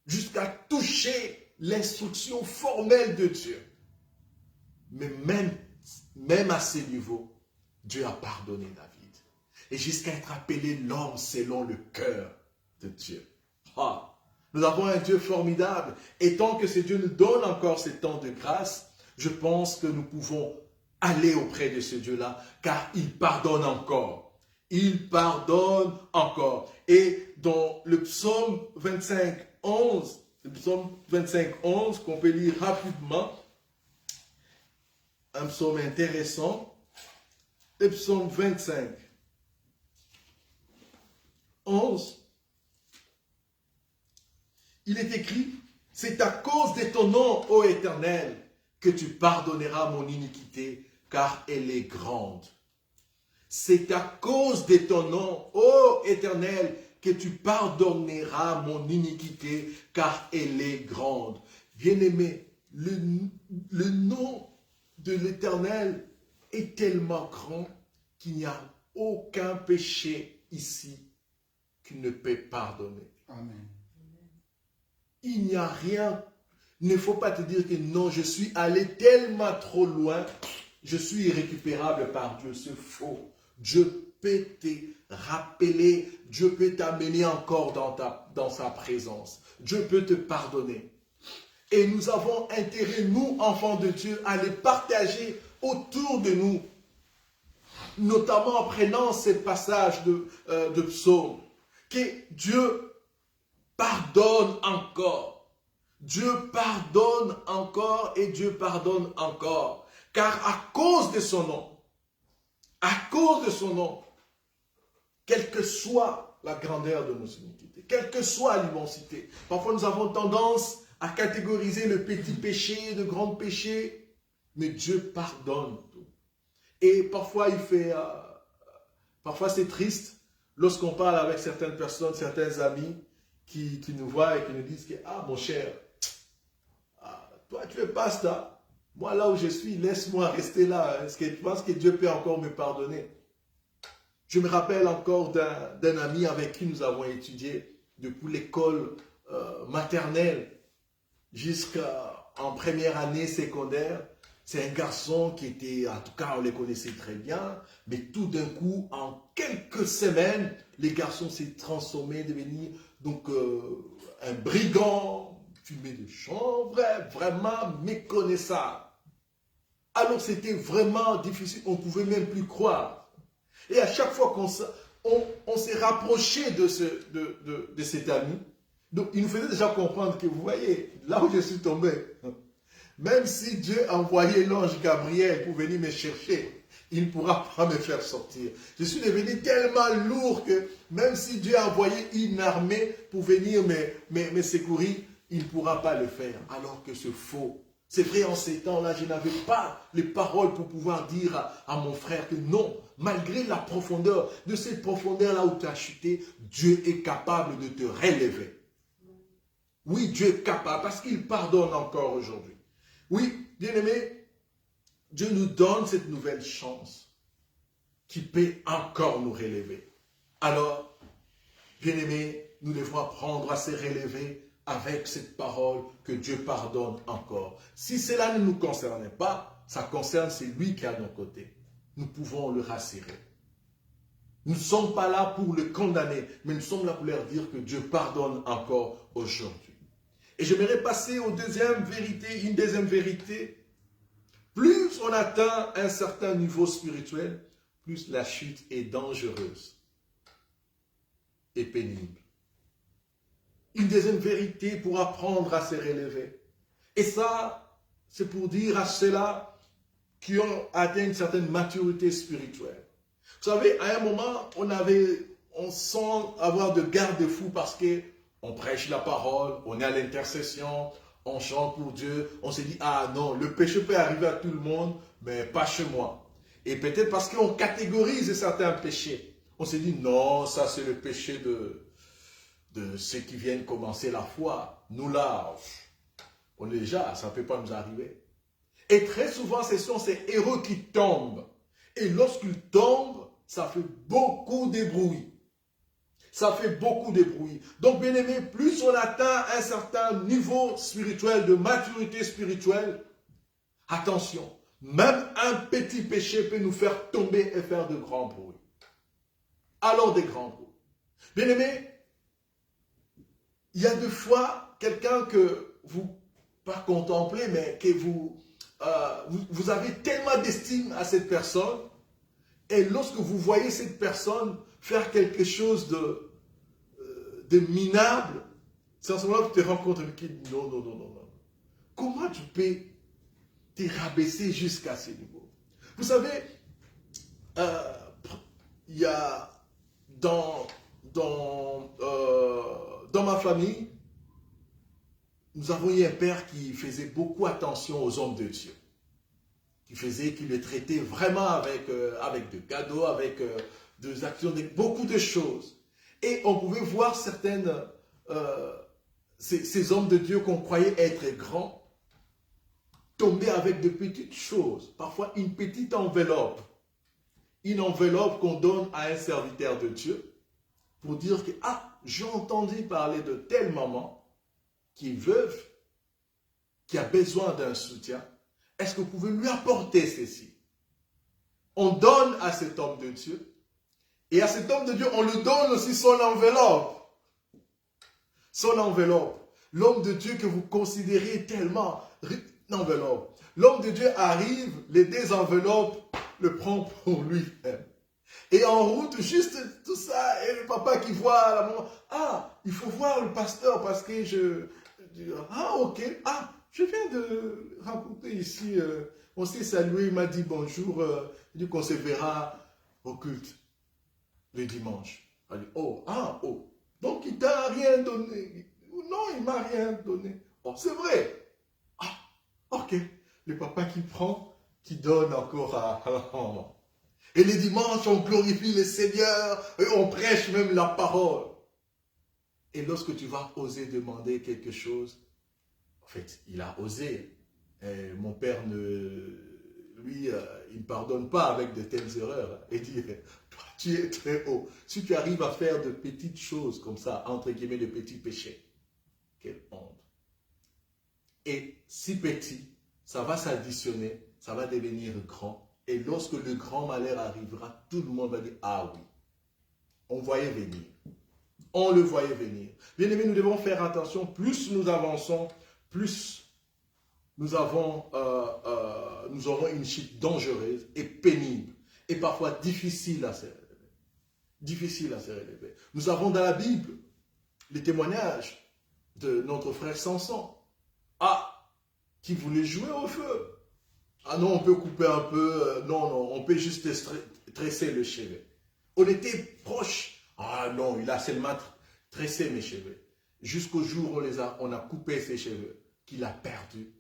jusqu'à toucher l'instruction formelle de Dieu. Mais même à ce niveau, Dieu a pardonné David. Et jusqu'à être appelé l'homme selon le cœur de Dieu. Ah, nous avons un Dieu formidable. Et tant que ce Dieu nous donne encore ce temps de grâce, je pense que nous pouvons aller auprès de ce Dieu-là, car il pardonne encore. Il pardonne encore. Et dans le psaume 25, 11, qu'on peut lire rapidement, un psaume intéressant, le psaume 25, 11, il est écrit, « C'est à cause de ton nom, ô Éternel, que tu pardonneras mon iniquité, car elle est grande. » C'est à cause de ton nom, ô Éternel, que tu pardonneras mon iniquité, car elle est grande. Bien-aimé, le nom de l'Éternel est tellement grand qu'il n'y a aucun péché ici qu'il ne peut pardonner. Amen. Il n'y a rien. Il ne faut pas te dire que non, je suis allé tellement trop loin, je suis irrécupérable par Dieu. C'est faux. Dieu peut te rappeler, Dieu peut t'amener encore dans sa présence. Dieu peut te pardonner. Et nous avons intérêt, nous, enfants de Dieu, à les partager autour de nous, notamment en prenant ces passages de psaumes, que Dieu pardonne encore. Dieu pardonne encore et Dieu pardonne encore. Car à cause de son nom, quelle que soit la grandeur de nos iniquités, quelle que soit l'immensité, parfois nous avons tendance à catégoriser le petit péché, le grand péché, mais Dieu pardonne tout. Et parfois parfois c'est triste lorsqu'on parle avec certaines personnes, certains amis qui nous voient et qui nous disent que « Ah mon cher, toi tu es pasteur, moi là où je suis, laisse-moi rester là, est-ce que tu penses que Dieu peut encore me pardonner ?» Je me rappelle encore d'un ami avec qui nous avons étudié depuis l'école maternelle jusqu'en première année secondaire. C'est un garçon qui était, en tout cas on les connaissait très bien, mais tout d'un coup, en quelques semaines, les garçons s'est transformé, devenu donc un brigand, fumé de chanvre, vraiment méconnaissable. Alors c'était vraiment difficile, on ne pouvait même plus croire. Et à chaque fois qu'on s'est rapproché de cet ami, donc il nous faisait déjà comprendre que vous voyez, là où je suis tombé, même si Dieu envoyait l'ange Gabriel pour venir me chercher, il ne pourra pas me faire sortir. Je suis devenu tellement lourd que même si Dieu a envoyé une armée pour venir me secourir, il ne pourra pas le faire, alors que c'est faux. C'est vrai, en ces temps-là, je n'avais pas les paroles pour pouvoir dire à mon frère que non, malgré la profondeur, de cette profondeur-là où tu as chuté, Dieu est capable de te relever. Oui, Dieu est capable, parce qu'il pardonne encore aujourd'hui. Oui, bien-aimé, Dieu nous donne cette nouvelle chance qui peut encore nous relever. Alors, bien-aimé, nous devons apprendre à se relever avec cette parole que Dieu pardonne encore. Si cela ne nous concerne pas, ça concerne celui qui est à nos côtés. Nous pouvons le rassurer. Nous ne sommes pas là pour le condamner, mais nous sommes là pour leur dire que Dieu pardonne encore aujourd'hui. Et j'aimerais passer aux deuxième vérité, une deuxième vérité. Plus on atteint un certain niveau spirituel, plus la chute est dangereuse et pénible. Une deuxième vérité pour apprendre à se relever. Et ça, c'est pour dire à ceux-là qui ont atteint une certaine maturité spirituelle. Vous savez, à un moment, on sent avoir de garde-fous parce qu'on prêche la parole, on est à l'intercession, on chante pour Dieu, on se dit, ah non, le péché peut arriver à tout le monde, mais pas chez moi. Et peut-être parce qu'on catégorise certains péchés. On se dit, non, ça c'est le péché de ceux qui viennent commencer la foi. Nous là, on est déjà, ça ne peut pas nous arriver. Et très souvent, ce sont ces héros qui tombent. Et lorsqu'ils tombent, ça fait beaucoup de bruit. Ça fait beaucoup de bruit. Donc, bien aimé, plus on atteint un certain niveau spirituel, de maturité spirituelle, attention, même un petit péché peut nous faire tomber et faire de grands bruits. Alors, des grands bruits. Bien aimé, il y a des fois quelqu'un que vous, pas contemplez, mais que vous avez tellement d'estime à cette personne, et lorsque vous voyez cette personne faire quelque chose de minable, c'est en ce moment que tu te rends compte que non, non, non, non, non. Comment tu peux te rabaisser jusqu'à ce niveau? Vous savez, il y a dans ma famille, nous avons eu un père qui faisait beaucoup attention aux hommes de Dieu. Qui les traitait vraiment avec de cadeaux, avec des actions, beaucoup de choses. Et on pouvait voir ces hommes de Dieu qu'on croyait être grands, tomber avec de petites choses, parfois une petite enveloppe. Une enveloppe qu'on donne à un serviteur de Dieu pour dire que, ah, j'ai entendu parler de telle maman qui est veuve, qui a besoin d'un soutien. Est-ce que vous pouvez lui apporter ceci? On donne à cet homme de Dieu. Et à cet homme de Dieu, on lui donne aussi son enveloppe. Son enveloppe. L'homme de Dieu que vous considérez tellement enveloppe. L'homme de Dieu arrive, les deux enveloppes, le prend pour lui-même. Et en route, juste tout ça, et le papa qui voit la maman, ah, il faut voir le pasteur parce que ah, ok, ah, je viens de rencontrer ici, on s'est salué, il m'a dit bonjour, il dit qu'on se verra au culte le dimanche. Elle dit, oh, ah, oh, donc il t'a rien donné. Non, il ne m'a rien donné. Oh, c'est vrai. Ah, ok. Le papa qui prend, qui donne encore à la maman. Et les dimanches, on glorifie le Seigneur et on prêche même la parole. Et lorsque tu vas oser demander quelque chose, en fait, il a osé. Et mon père lui, il ne pardonne pas avec de telles erreurs. Il dit, toi, tu es très haut. Si tu arrives à faire de petites choses comme ça, entre guillemets, de petits péchés, quelle honte. Et si petit, ça va s'additionner, ça va devenir grand. Et lorsque le grand malheur arrivera, tout le monde va dire, ah oui, on voyait venir. On le voyait venir. Bien aimé, nous devons faire attention. Plus nous avançons, plus nous aurons une chute dangereuse et pénible. Et parfois difficile à se relever. Difficile à se relever. Nous avons dans la Bible les témoignages de notre frère Samson. Ah, qui voulait jouer au feu. Ah non, on peut couper un peu. Non, on peut juste tresser le cheveu. On était proche. Ah non, il a seulement tressé mes cheveux. Jusqu'au jour où on a coupé ses cheveux, qu'il a perdu.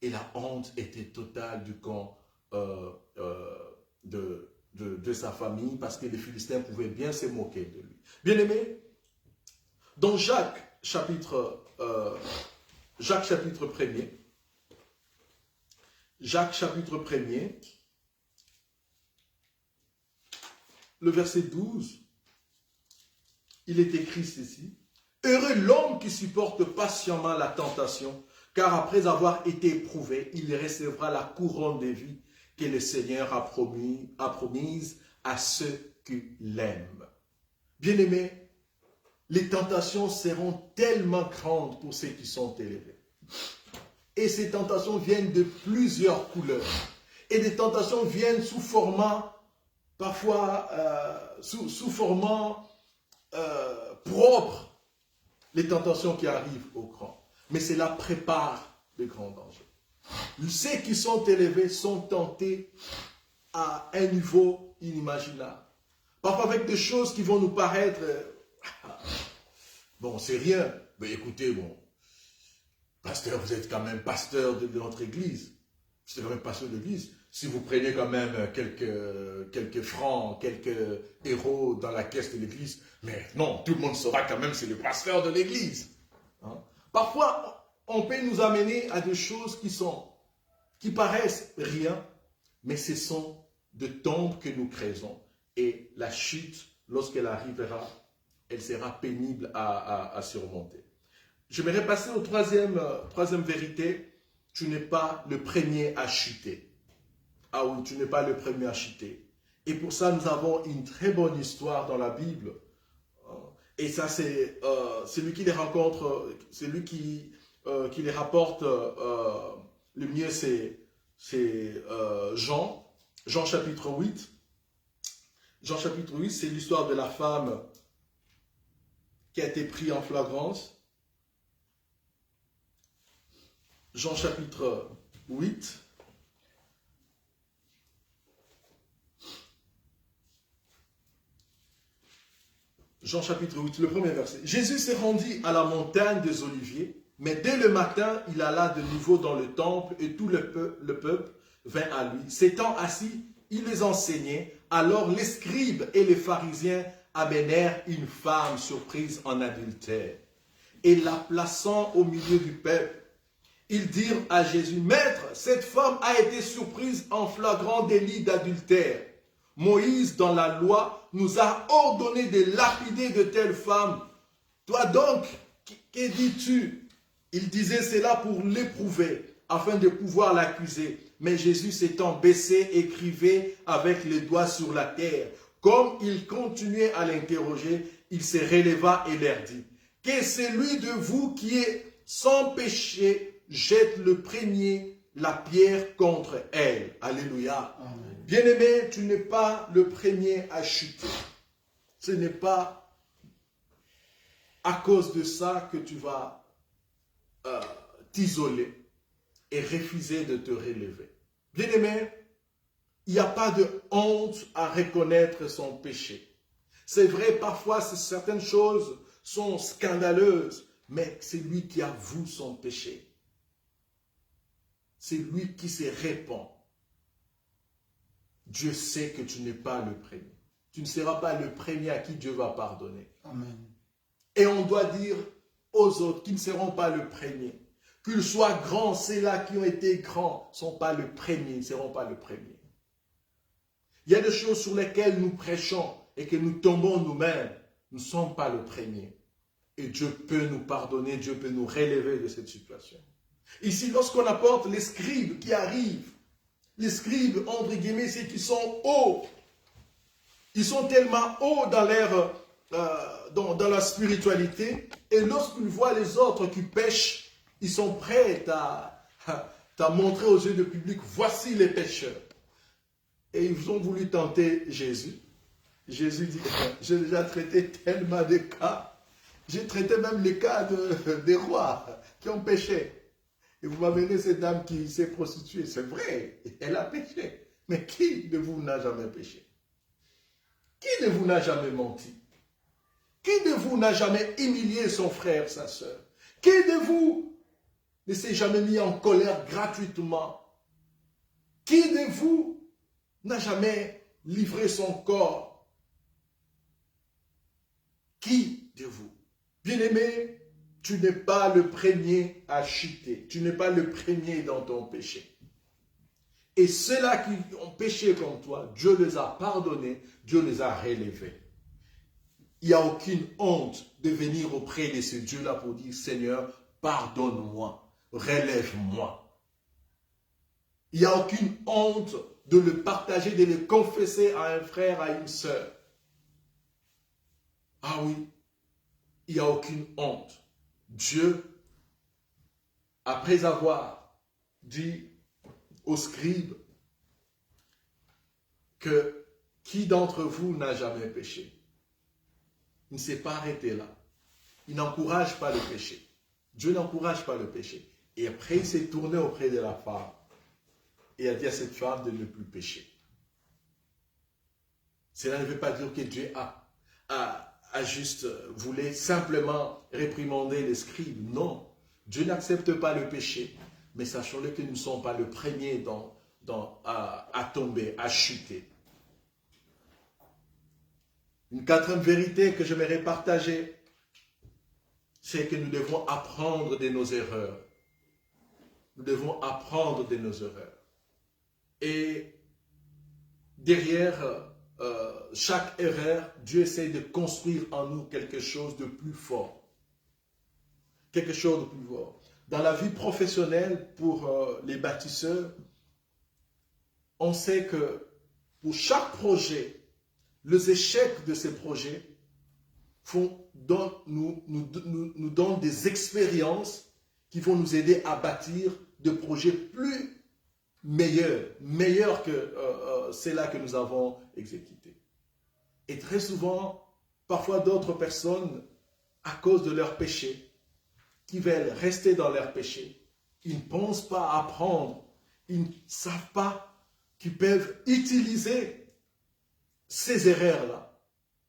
Et la honte était totale du camp de sa famille, parce que les Philistins pouvaient bien se moquer de lui. Bien aimé, dans Jacques chapitre 1er, Jacques chapitre 1er, le verset 12, il est écrit ceci. Heureux l'homme qui supporte patiemment la tentation, car après avoir été éprouvé, il recevra la couronne de vie que le Seigneur a promise à ceux qui l'aiment. Bien-aimés, les tentations seront tellement grandes pour ceux qui sont élevés. Et ces tentations viennent de plusieurs couleurs. Et des tentations viennent sous format, parfois sous format propre, les tentations qui arrivent au grand. Mais cela prépare de grands dangers. Ceux qui sont élevés sont tentés à un niveau inimaginable. Parfois avec des choses qui vont nous paraître, bon, c'est rien. Mais écoutez, bon, pasteur, vous êtes quand même pasteur de notre église. Vous êtes quand même pasteur de l'église. Si vous prenez quand même quelques francs, quelques euros dans la caisse de l'église, mais non, tout le monde saura quand même que c'est le pasteur de l'église. Hein? Parfois, on peut nous amener à des choses qui paraissent rien, mais ce sont de tombes que nous créons. Et la chute, lorsqu'elle arrivera, elle sera pénible à surmonter. J'aimerais passer au troisième vérité. Tu n'es pas le premier à chuter. Ah oui, tu n'es pas le premier à chuter. Et pour ça, nous avons une très bonne histoire dans la Bible. Et ça, c'est celui qui les rencontre, celui qui les rapporte le mieux, c'est Jean. Jean chapitre 8. Jean chapitre 8, c'est l'histoire de la femme qui a été prise en flagrance. Jean chapitre 8. Jean chapitre 8, le premier verset. Jésus s'est rendu à la montagne des Oliviers, mais dès le matin, il alla de nouveau dans le temple et tout le peuple vint à lui. S'étant assis, il les enseignait. Alors les scribes et les pharisiens amenèrent une femme surprise en adultère. Et la plaçant au milieu du peuple, ils dirent à Jésus, « Maître, cette femme a été surprise en flagrant délit d'adultère. Moïse, dans la loi, nous a ordonné de lapider de telles femmes. Toi donc, que dis-tu » Il disait cela pour l'éprouver, afin de pouvoir l'accuser. Mais Jésus s'étant baissé, écrivait avec les doigts sur la terre. Comme il continuait à l'interroger, il se releva et leur dit, « Que celui de vous qui est sans péché jette le premier la pierre contre elle. » Alléluia. Amen. Bien-aimé, tu n'es pas le premier à chuter. Ce n'est pas à cause de ça que tu vas t'isoler et refuser de te relever. Bien-aimé, il n'y a pas de honte à reconnaître son péché. C'est vrai, parfois certaines choses sont scandaleuses, mais c'est lui qui avoue son péché. C'est lui qui se répand. Dieu sait que tu n'es pas le premier. Tu ne seras pas le premier à qui Dieu va pardonner. Amen. Et on doit dire aux autres qui ne seront pas le premier Qu'ils soient grands, ceux-là qui ont été grands ne sont pas le premier, ne seront pas le premier. Il y a des choses sur lesquelles nous prêchons et que nous tombons nous-mêmes. Nous ne sommes pas le premier. Et Dieu peut nous pardonner, Dieu peut nous relever de cette situation. Ici, lorsqu'on apporte les scribes qui arrivent, les scribes, entre guillemets, c'est qu'ils sont hauts. Ils sont tellement hauts dans dans la spiritualité. Et lorsqu'ils voient les autres qui pêchent, ils sont prêts à montrer aux yeux du public, voici les pécheurs. Et ils ont voulu tenter Jésus. Jésus dit, j'ai déjà traité tellement de cas. J'ai traité même les cas des rois qui ont péché. Et vous m'amenez cette dame qui s'est prostituée. C'est vrai, elle a péché. Mais qui de vous n'a jamais péché? Qui de vous n'a jamais menti? Qui de vous n'a jamais humilié son frère, sa soeur? Qui de vous ne s'est jamais mis en colère gratuitement? Qui de vous n'a jamais livré son corps? Qui de vous? Bien-aimé, tu n'es pas le premier à chuter. Tu n'es pas le premier dans ton péché. Et ceux-là qui ont péché comme toi, Dieu les a pardonnés, Dieu les a relevés. Il n'y a aucune honte de venir auprès de ce Dieu-là pour dire, Seigneur, pardonne-moi, relève-moi. Il n'y a aucune honte de le partager, de le confesser à un frère, à une sœur. Ah oui, il n'y a aucune honte. Dieu, après avoir dit aux scribes que qui d'entre vous n'a jamais péché? Il ne s'est pas arrêté là. Il n'encourage pas le péché. Dieu n'encourage pas le péché. Et après, il s'est tourné auprès de la femme et a dit à cette femme de ne plus pécher. Cela ne veut pas dire que Dieu a juste voulu simplement réprimander les scribes. Non, Dieu n'accepte pas le péché. Mais sachons-le que nous ne sommes pas le premier à tomber, à chuter. Une quatrième vérité que j'aimerais partager, c'est que nous devons apprendre de nos erreurs. Nous devons apprendre de nos erreurs. Et derrière chaque erreur, Dieu essaie de construire en nous quelque chose de plus fort. Quelque chose de plus fort. Dans la vie professionnelle, pour les bâtisseurs, on sait que pour chaque projet, les échecs de ces projets nous donnent des expériences qui vont nous aider à bâtir des projets plus meilleurs que ceux-là que nous avons exécutés. Et très souvent, parfois d'autres personnes, à cause de leur péché, qui veulent rester dans leur péché, ils ne pensent pas apprendre, ils ne savent pas qu'ils peuvent utiliser ces erreurs-là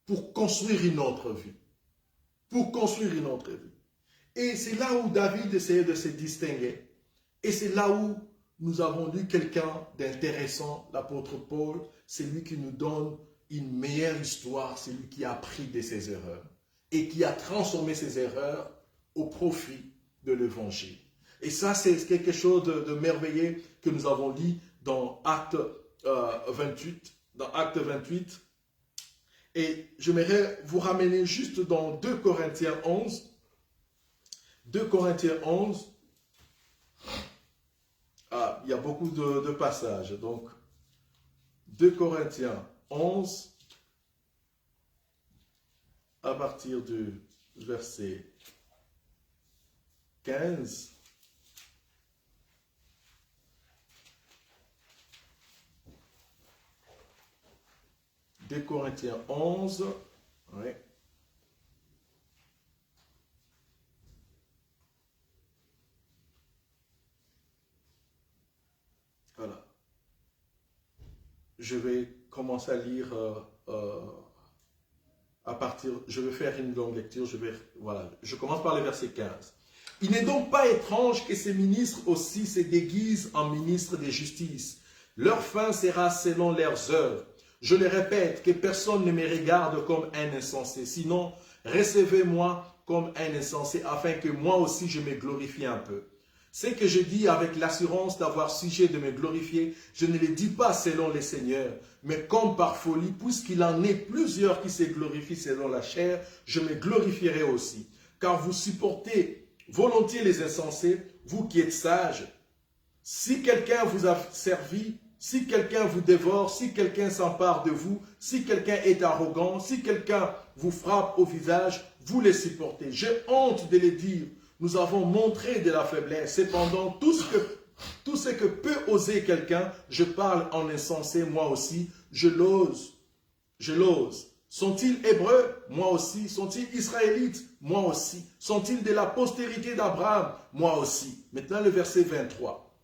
pour construire une autre vie. Pour construire une autre vie. Et c'est là où David essayait de se distinguer. Et c'est là où nous avons lu quelqu'un d'intéressant, l'apôtre Paul. C'est lui qui nous donne une meilleure histoire. C'est lui qui a appris de ses erreurs. Et qui a transformé ses erreurs au profit de l'évangile. Et ça, c'est quelque chose de merveilleux que nous avons lu dans Acte 28. Dans Acte 28. Et j'aimerais vous ramener juste dans 2 Corinthiens 11. 2 Corinthiens 11. Ah, il y a beaucoup de passages. Donc, 2 Corinthiens 11, à partir du verset 15. De Corinthiens 11, ouais. Voilà. Je vais commencer à lire à partir, je vais faire une longue lecture, je commence par le verset 15. Il n'est donc pas étrange que ces ministres aussi se déguisent en ministres de justice. Leur fin sera selon leurs œuvres. Je le répète, que personne ne me regarde comme un insensé. Sinon, recevez-moi comme un insensé, afin que moi aussi je me glorifie un peu. Ce que je dis avec l'assurance d'avoir sujet de me glorifier, je ne le dis pas selon les seigneurs, mais comme par folie, puisqu'il en est plusieurs qui se glorifient selon la chair, je me glorifierai aussi. Car vous supportez volontiers les insensés, vous qui êtes sages. Si quelqu'un vous a servi, si quelqu'un vous dévore, si quelqu'un s'empare de vous, si quelqu'un est arrogant, si quelqu'un vous frappe au visage, vous les supportez. J'ai honte de le dire. Nous avons montré de la faiblesse. Cependant, tout ce que peut oser quelqu'un, je parle en insensé, moi aussi, je l'ose. Je l'ose. Sont-ils hébreux? Moi aussi. Sont-ils israélites? Moi aussi. Sont-ils de la postérité d'Abraham? Moi aussi. Maintenant le verset 23.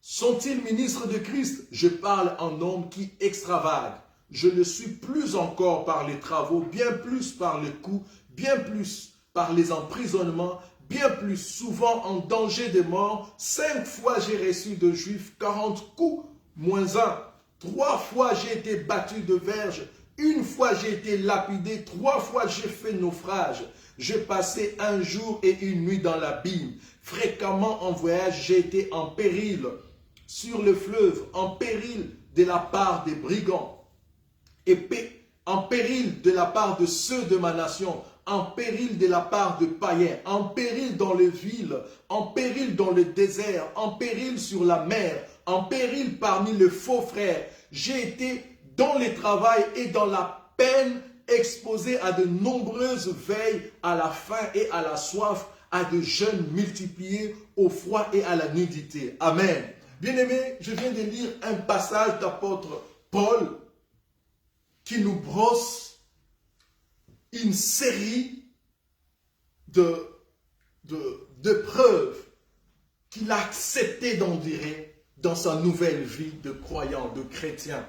Sont-ils ministres de Christ? Je parle en homme qui extravage. Je le suis plus encore par les travaux, bien plus par le coup, bien plus par les emprisonnements, bien plus souvent en danger de mort. 5 fois j'ai reçu de Juifs 40 coups, moins 1. 3 fois j'ai été battu de verge. 1 fois j'ai été lapidé. 3 fois j'ai fait naufrage. J'ai passé 1 jour et 1 nuit dans l'abîme. Fréquemment en voyage, j'ai été en péril sur le fleuve, en péril de la part des brigands, et en péril de la part de ceux de ma nation, en péril de la part de païens, en péril dans les villes, en péril dans le désert, en péril sur la mer, en péril parmi les faux frères. J'ai été dans le travail et dans la peine, exposé à de nombreuses veilles, à la faim et à la soif, à de jeûnes multipliés, au froid et à la nudité. Amen. Bien-aimés, je viens de lire un passage d'apôtre Paul qui nous brosse une série de preuves qu'il a accepté d'endurer dans sa nouvelle vie de croyant, de chrétien.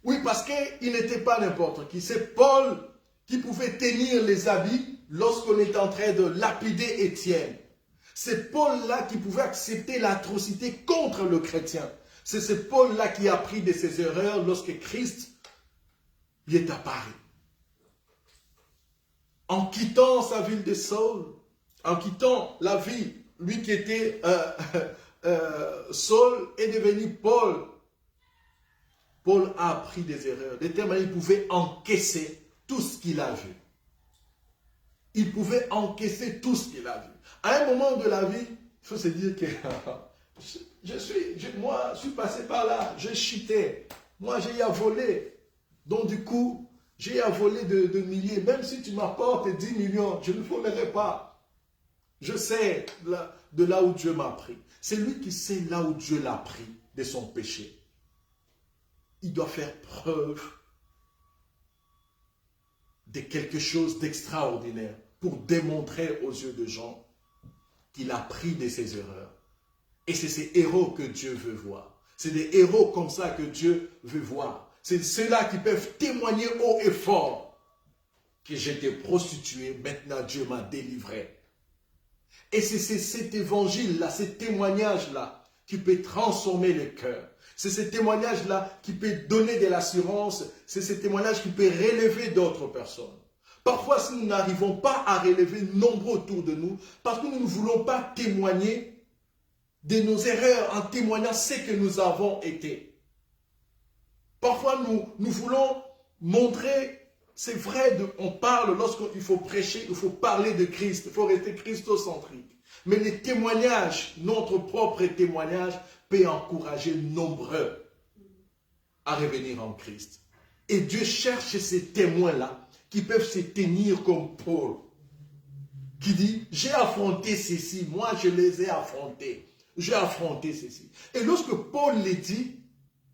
Oui, parce qu'il n'était pas n'importe qui. C'est Paul qui pouvait tenir les habits lorsqu'on est en train de lapider Étienne. C'est Paul-là qui pouvait accepter l'atrocité contre le chrétien. C'est ce Paul-là qui a appris de ses erreurs lorsque Christ lui est apparu. En quittant sa ville de Saul, en quittant la vie, lui qui était Saul est devenu Paul. Paul a appris des erreurs. De telle manière, il pouvait encaisser tout ce qu'il a vu. Il pouvait encaisser tout ce qu'il a vu. À un moment de la vie, il faut se dire que moi, je suis passé par là, j'ai chuté. Moi, j'ai eu à voler. Donc, du coup, j'ai eu à voler de milliers. Même si tu m'apportes 10 millions, je ne volerai pas. Je sais de là où Dieu m'a pris. C'est lui qui sait là où Dieu l'a pris de son péché. Il doit faire preuve de quelque chose d'extraordinaire pour démontrer aux yeux de gens qu'il a pris de ses erreurs. Et c'est ces héros que Dieu veut voir. C'est des héros comme ça que Dieu veut voir. C'est ceux-là qui peuvent témoigner haut et fort que j'étais prostitué, maintenant Dieu m'a délivré. Et c'est cet évangile-là, ce témoignage-là qui peut transformer le cœur. C'est ce témoignage-là qui peut donner de l'assurance. C'est ce témoignage qui peut relever d'autres personnes. Parfois, si nous n'arrivons pas à relever nombreux autour de nous, parce que nous ne voulons pas témoigner de nos erreurs en témoignant ce que nous avons été. Parfois, nous voulons montrer, c'est vrai, on parle lorsqu'il faut prêcher, il faut parler de Christ, il faut rester christocentrique. Mais les témoignages, notre propre témoignage, peut encourager nombreux à revenir en Christ. Et Dieu cherche ces témoins-là qui peuvent se tenir comme Paul, qui dit, j'ai affronté ceci, moi je les ai affrontés, j'ai affronté ceci. Et lorsque Paul les dit,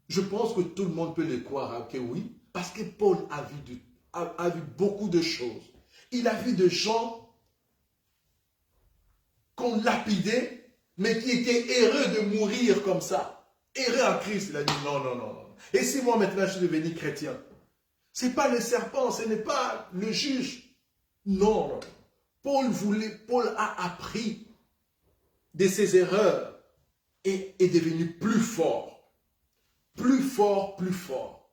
je pense que tout le monde peut le croire, hein, que oui, parce que Paul a vu beaucoup de choses. Il a vu des gens qu'on lapidait, mais qui étaient heureux de mourir comme ça. Heureux en Christ, il a dit non, non, non, non. Et si moi maintenant je suis devenu chrétien, ce n'est pas le serpent, ce n'est pas le juge. Non, non. Paul a appris de ses erreurs et est devenu plus fort. Plus fort, plus fort.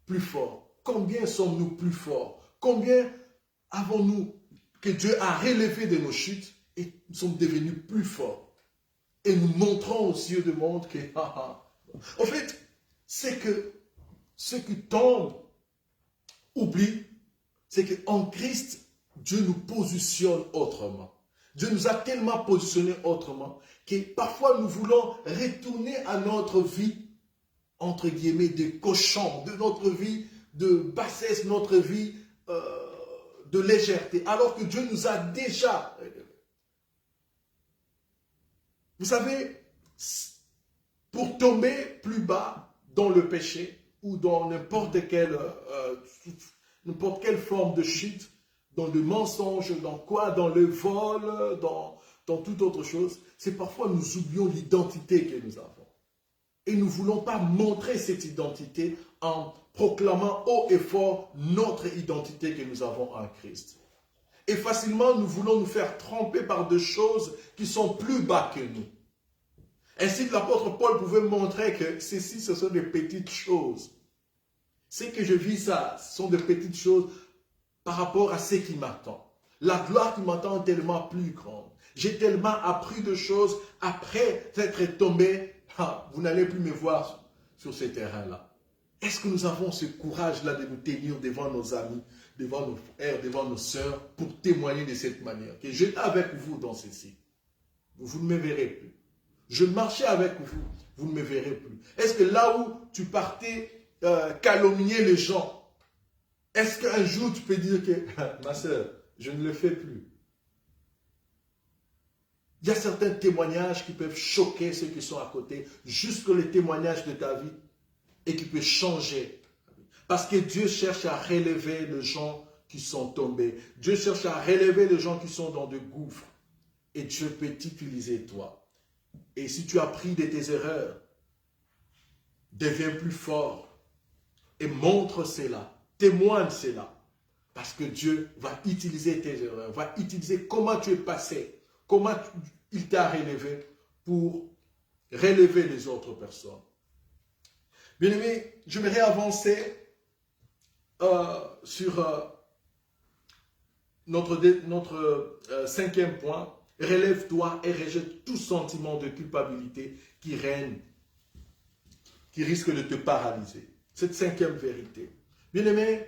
Plus fort. Combien sommes-nous plus forts? Combien avons-nous que Dieu a relevé de nos chutes Et nous sommes devenus plus forts. Et nous montrons aux yeux du monde que, en fait, c'est que ceux qui tombent oublient, c'est qu'en Christ, Dieu nous positionne autrement. Dieu nous a tellement positionnés autrement que parfois nous voulons retourner à notre vie, entre guillemets, de cochon, de notre vie de bassesse, notre vie de légèreté, alors que Dieu nous a déjà élevés. Vous savez, pour tomber plus bas dans le péché ou dans n'importe quelle forme de chute, dans le mensonge, dans quoi, dans le vol, dans toute autre chose, c'est parfois nous oublions l'identité que nous avons. Et nous ne voulons pas montrer cette identité en proclamant haut et fort notre identité que nous avons en Christ. Et facilement, nous voulons nous faire tromper par des choses qui sont plus bas que nous. Ainsi que l'apôtre Paul pouvait montrer que ceci, ce sont des petites choses. Ce que je vis, ça, ce sont des petites choses par rapport à ce qui m'attend. La gloire qui m'attend est tellement plus grande. J'ai tellement appris de choses après être tombé. Vous n'allez plus me voir sur ce terrain-là. Est-ce que nous avons ce courage-là de nous tenir devant nos amis, devant nos frères, devant nos sœurs, pour témoigner de cette manière? Que j'étais avec vous dans ceci. Vous ne me verrez plus. Je marchais avec vous, vous ne me verrez plus. Est-ce que là où tu partais calomnier les gens, est-ce qu'un jour tu peux dire que, ma sœur, je ne le fais plus? Il y a certains témoignages qui peuvent choquer ceux qui sont à côté, jusque les témoignages de ta vie, et qui peuvent changer. Parce que Dieu cherche à relever les gens qui sont tombés. Dieu cherche à relever les gens qui sont dans des gouffres. Et Dieu peut t'utiliser toi. Et si tu as appris de tes erreurs, deviens plus fort et montre cela, témoigne cela. Parce que Dieu va utiliser tes erreurs, va utiliser comment tu es passé, comment il t'a relevé pour relever les autres personnes. Bien-aimé, j'aimerais avancer sur notre cinquième point. Relève-toi et rejette tout sentiment de culpabilité qui règne, qui risque de te paralyser. Cette cinquième vérité. Bien-aimé,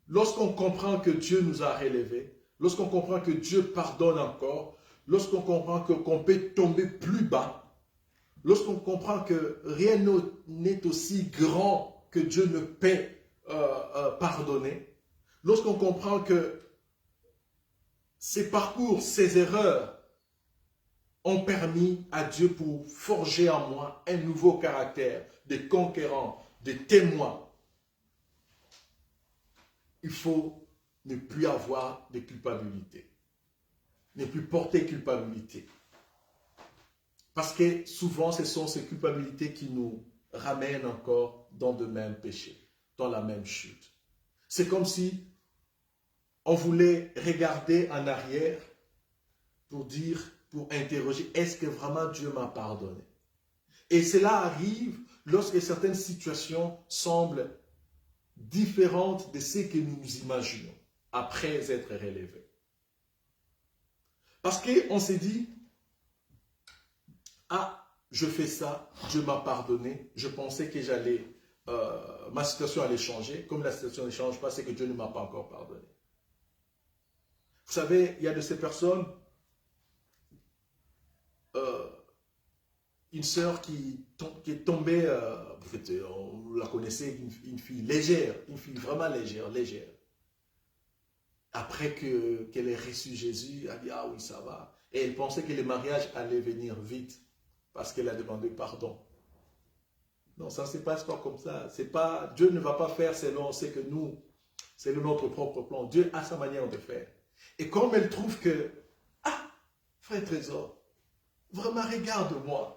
lorsqu'on comprend que Dieu nous a relevés, lorsqu'on comprend que Dieu pardonne encore, lorsqu'on comprend qu'on peut tomber plus bas, lorsqu'on comprend que rien n'est aussi grand que Dieu ne peut pardonner, lorsqu'on comprend que ces parcours, ces erreurs ont permis à Dieu pour forger en moi un nouveau caractère de conquérant, de témoin, il faut ne plus avoir de culpabilité, ne plus porter culpabilité. Parce que souvent, ce sont ces culpabilités qui nous ramènent encore dans de mêmes péchés, dans la même chute. C'est comme si on voulait regarder en arrière pour dire, pour interroger, est-ce que vraiment Dieu m'a pardonné? Et cela arrive lorsque certaines situations semblent différentes de ce que nous nous imaginons après être relevés. Parce qu'on s'est dit, ah, je fais ça, Dieu m'a pardonné, je pensais que ma situation allait changer. Comme la situation ne change pas, c'est que Dieu ne m'a pas encore pardonné. Vous savez, il y a de ces personnes, une sœur qui est tombée, on la connaissait, une fille légère, une fille vraiment légère. Après qu'elle ait reçu Jésus, elle a dit, ah oui, ça va. Et elle pensait que le mariage allait venir vite, parce qu'elle a demandé pardon. Non, ça ne se passe pas comme ça. Dieu ne va pas faire selon ce que nous, c'est notre propre plan. Dieu a sa manière de faire. Et comme elle trouve que, ah, frère Trésor, vraiment regarde-moi.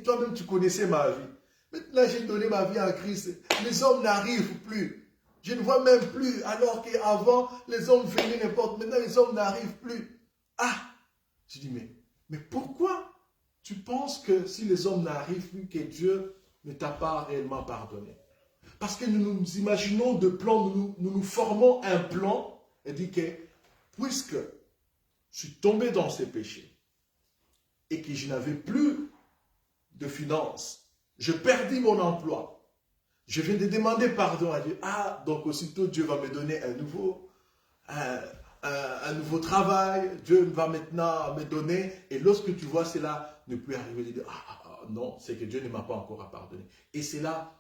Toi-même tu connaissais ma vie. Maintenant j'ai donné ma vie à Christ. Les hommes n'arrivent plus. Je ne vois même plus. Alors qu'avant, les hommes venaient n'importe. Maintenant les hommes n'arrivent plus. Ah, je dis, mais pourquoi tu penses que si les hommes n'arrivent plus, que Dieu ne t'a pas réellement pardonné? Parce que nous nous imaginons de plans, nous formons un plan et dit que puisque suis tombé dans ces péchés et que je n'avais plus de finances, je perdis mon emploi, je viens de demander pardon à Dieu. Ah, donc aussitôt Dieu va me donner un nouveau travail, Dieu va maintenant me donner, et lorsque tu vois cela ne plus arriver, de dire, non, c'est que Dieu ne m'a pas encore pardonné. Et cela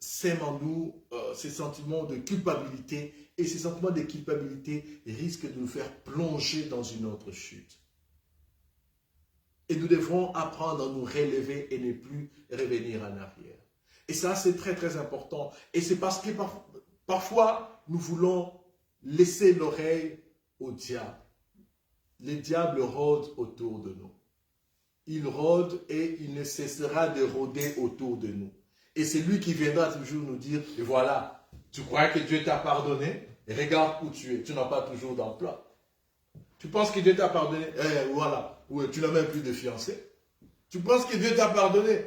sème en nous ces sentiments de culpabilité, et ces sentiments de culpabilité risquent de nous faire plonger dans une autre chute. Et nous devrons apprendre à nous relever et ne plus revenir en arrière. Et ça, c'est très très important. Et c'est parce que parfois, nous voulons laisser l'oreille au diable. Le diable rôde autour de nous. Il rôde et il ne cessera de rôder autour de nous. Et c'est lui qui viendra toujours nous dire, et voilà, tu crois que Dieu t'a pardonné? Et regarde où tu es, tu n'as pas toujours d'emploi. Tu penses que Dieu t'a pardonné? Voilà, tu n'as même plus de fiancé. Tu penses que Dieu t'a pardonné?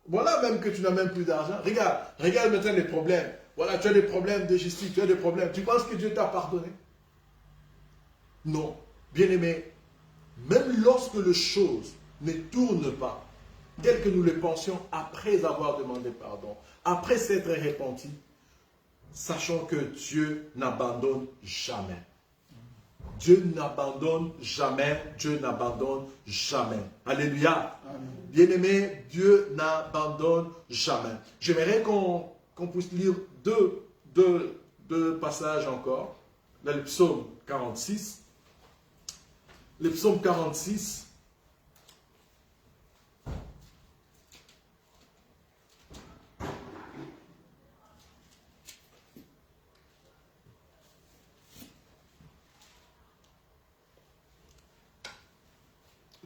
Voilà même que tu n'as même plus d'argent. Regarde maintenant les problèmes. Voilà, tu as des problèmes de justice, tu as des problèmes. Tu penses que Dieu t'a pardonné? Non. Bien-aimé, même lorsque les choses ne tournent pas, telles que nous les pensions après avoir demandé pardon, après s'être repenti, sachons que Dieu n'abandonne jamais. Dieu n'abandonne jamais, Dieu n'abandonne jamais. Alléluia. Bien-aimé, Dieu n'abandonne jamais. J'aimerais qu'on puisse lire deux passages encore. Dans le psaume 46. Le psaume 46.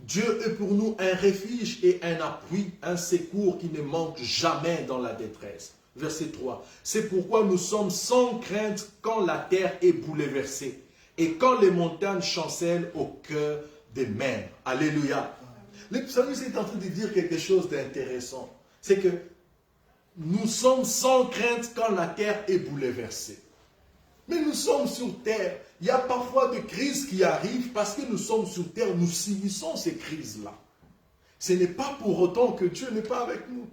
Dieu est pour nous un refuge et un appui, un secours qui ne manque jamais dans la détresse. Verset 3. C'est pourquoi nous sommes sans crainte quand la terre est bouleversée et quand les montagnes chancellent au cœur des mers. Alléluia. Le psalmiste est en train de dire quelque chose d'intéressant. C'est que nous sommes sans crainte quand la terre est bouleversée. Mais nous sommes sur terre. Il y a parfois des crises qui arrivent parce que nous sommes sur terre, nous subissons ces crises-là. Ce n'est pas pour autant que Dieu n'est pas avec nous.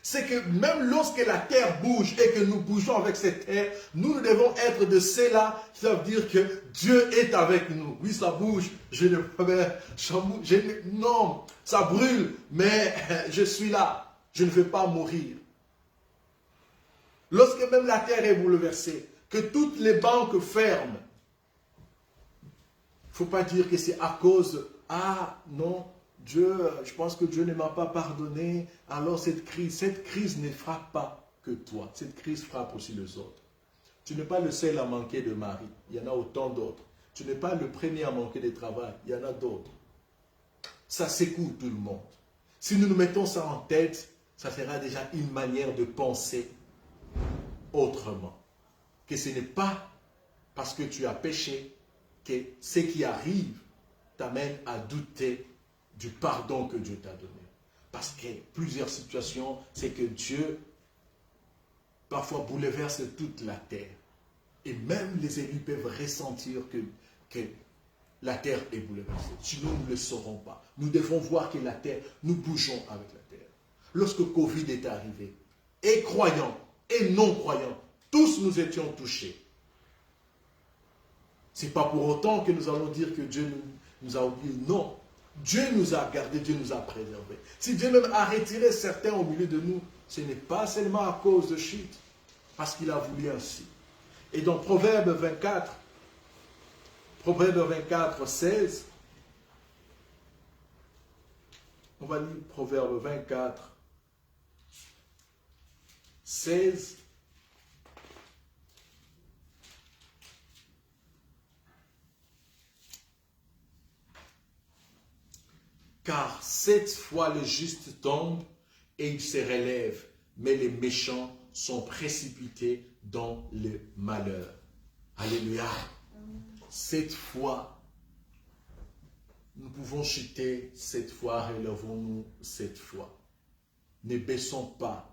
C'est que même lorsque la terre bouge et que nous bougeons avec cette terre, nous devons être de ceux-là qui doivent dire que Dieu est avec nous. Oui, ça bouge, non, ça brûle, mais je suis là, je ne vais pas mourir. Lorsque même la terre est bouleversée, que toutes les banques ferment, il ne faut pas dire que c'est à cause, non, Dieu, je pense que Dieu ne m'a pas pardonné, alors cette crise ne frappe pas que toi, cette crise frappe aussi les autres. Tu n'es pas le seul à manquer de mari, il y en a autant d'autres. Tu n'es pas le premier à manquer de travail, il y en a d'autres. Ça secoue tout le monde. Si nous nous mettons ça en tête, ça sera déjà une manière de penser autrement. Que ce n'est pas parce que tu as péché que ce qui arrive t'amène à douter du pardon que Dieu t'a donné. Parce que plusieurs situations, c'est que Dieu parfois bouleverse toute la terre. Et même les élus peuvent ressentir que la terre est bouleversée. Sinon, nous ne le saurons pas. Nous devons voir que la terre, nous bougeons avec la terre. Lorsque Covid est arrivé, et croyants et non-croyants, tous nous étions touchés. Ce n'est pas pour autant que nous allons dire que Dieu nous a oubliés. Non. Dieu nous a gardés, Dieu nous a préservés. Si Dieu même a retiré certains au milieu de nous, ce n'est pas seulement à cause de chute, parce qu'il a voulu ainsi. Et dans Proverbe 24, 16, on va lire Proverbe 24, 16. Car 7 fois le juste tombe et il se relève, mais les méchants sont précipités dans le malheur. Alléluia. 7 fois, nous pouvons chuter 7 fois, relevons-nous 7 fois. Ne baissons pas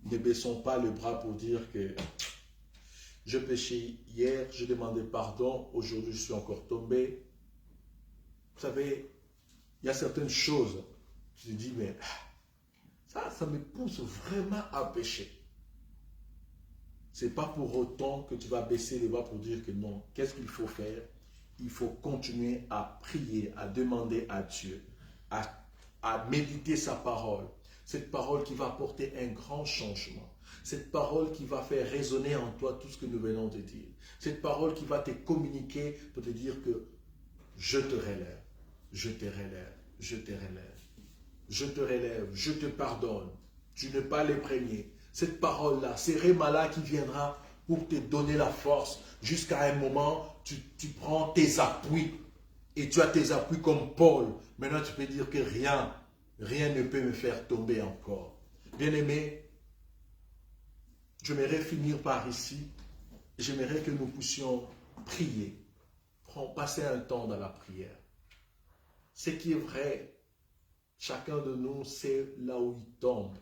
le bras pour dire que je péchais hier, je demandais pardon, aujourd'hui je suis encore tombé, Vous savez, il y a certaines choses, tu te dis, mais ça me pousse vraiment à pécher. Ce n'est pas pour autant que tu vas baisser les bras pour dire que non. Qu'est-ce qu'il faut faire? Il faut continuer à prier, à demander à Dieu, à méditer sa parole. Cette parole qui va apporter un grand changement. Cette parole qui va faire résonner en toi tout ce que nous venons de dire. Cette parole qui va te communiquer pour te dire que je te relève, je te relève, je te relève, je te relève, je te pardonne. Tu n'es pas le premier. Cette parole-là, c'est Réma-là qui viendra pour te donner la force. Jusqu'à un moment, tu prends tes appuis. Et tu as tes appuis comme Paul. Maintenant, tu peux dire que rien ne peut me faire tomber encore. Bien-aimés, j'aimerais finir par ici. J'aimerais que nous puissions prier. Passer un temps dans la prière. Ce qui est vrai, chacun de nous sait là où il tombe.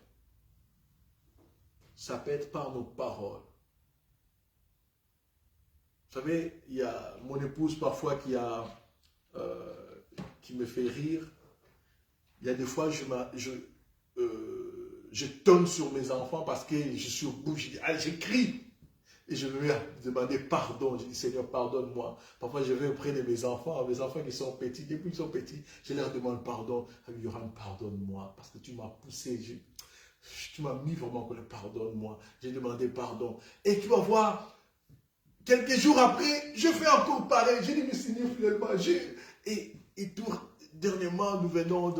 Ça peut être par nos paroles. Vous savez, il y a mon épouse parfois qui me fait rire. Il y a des fois, je tonne sur mes enfants parce que je suis au bout, je crie. Et je me mets à demander pardon. Je dis, Seigneur, pardonne-moi. Parfois, je vais auprès de mes enfants qui sont petits. Depuis qu'ils sont petits, je leur demande pardon. Yoram, pardonne-moi parce que tu m'as poussé. Tu m'as mis vraiment en colère. Pardonne-moi. J'ai demandé pardon. Et tu vas voir, quelques jours après, je fais encore pareil. Je dis, mais Seigneur, finalement, et tout dernièrement, nous venons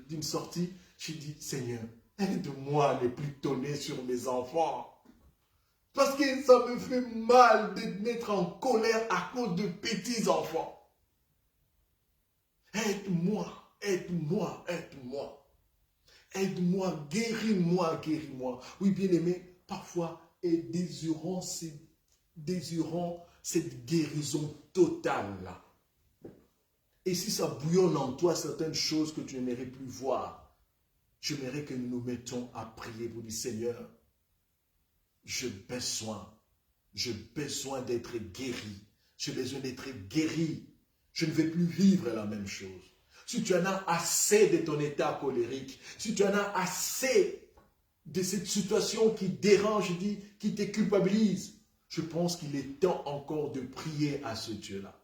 d'une sortie. Je dis, Seigneur, aide-moi à ne plus tonner sur mes enfants. Parce que ça me fait mal de me mettre en colère à cause de petits enfants. Aide-moi, aide-moi, aide-moi. Aide-moi, guéris-moi, guéris-moi. Oui, bien-aimé, parfois, et désirons cette guérison totale-là. Et si ça bouillonne en toi certaines choses que tu n'aimerais plus voir, j'aimerais que nous nous mettions à prier pour dire, Seigneur, j'ai besoin d'être guéri. J'ai besoin d'être guéri. Je ne vais plus vivre la même chose. Si tu en as assez de ton état colérique, si tu en as assez de cette situation qui dérange, qui te culpabilise, je pense qu'il est temps encore de prier à ce Dieu-là.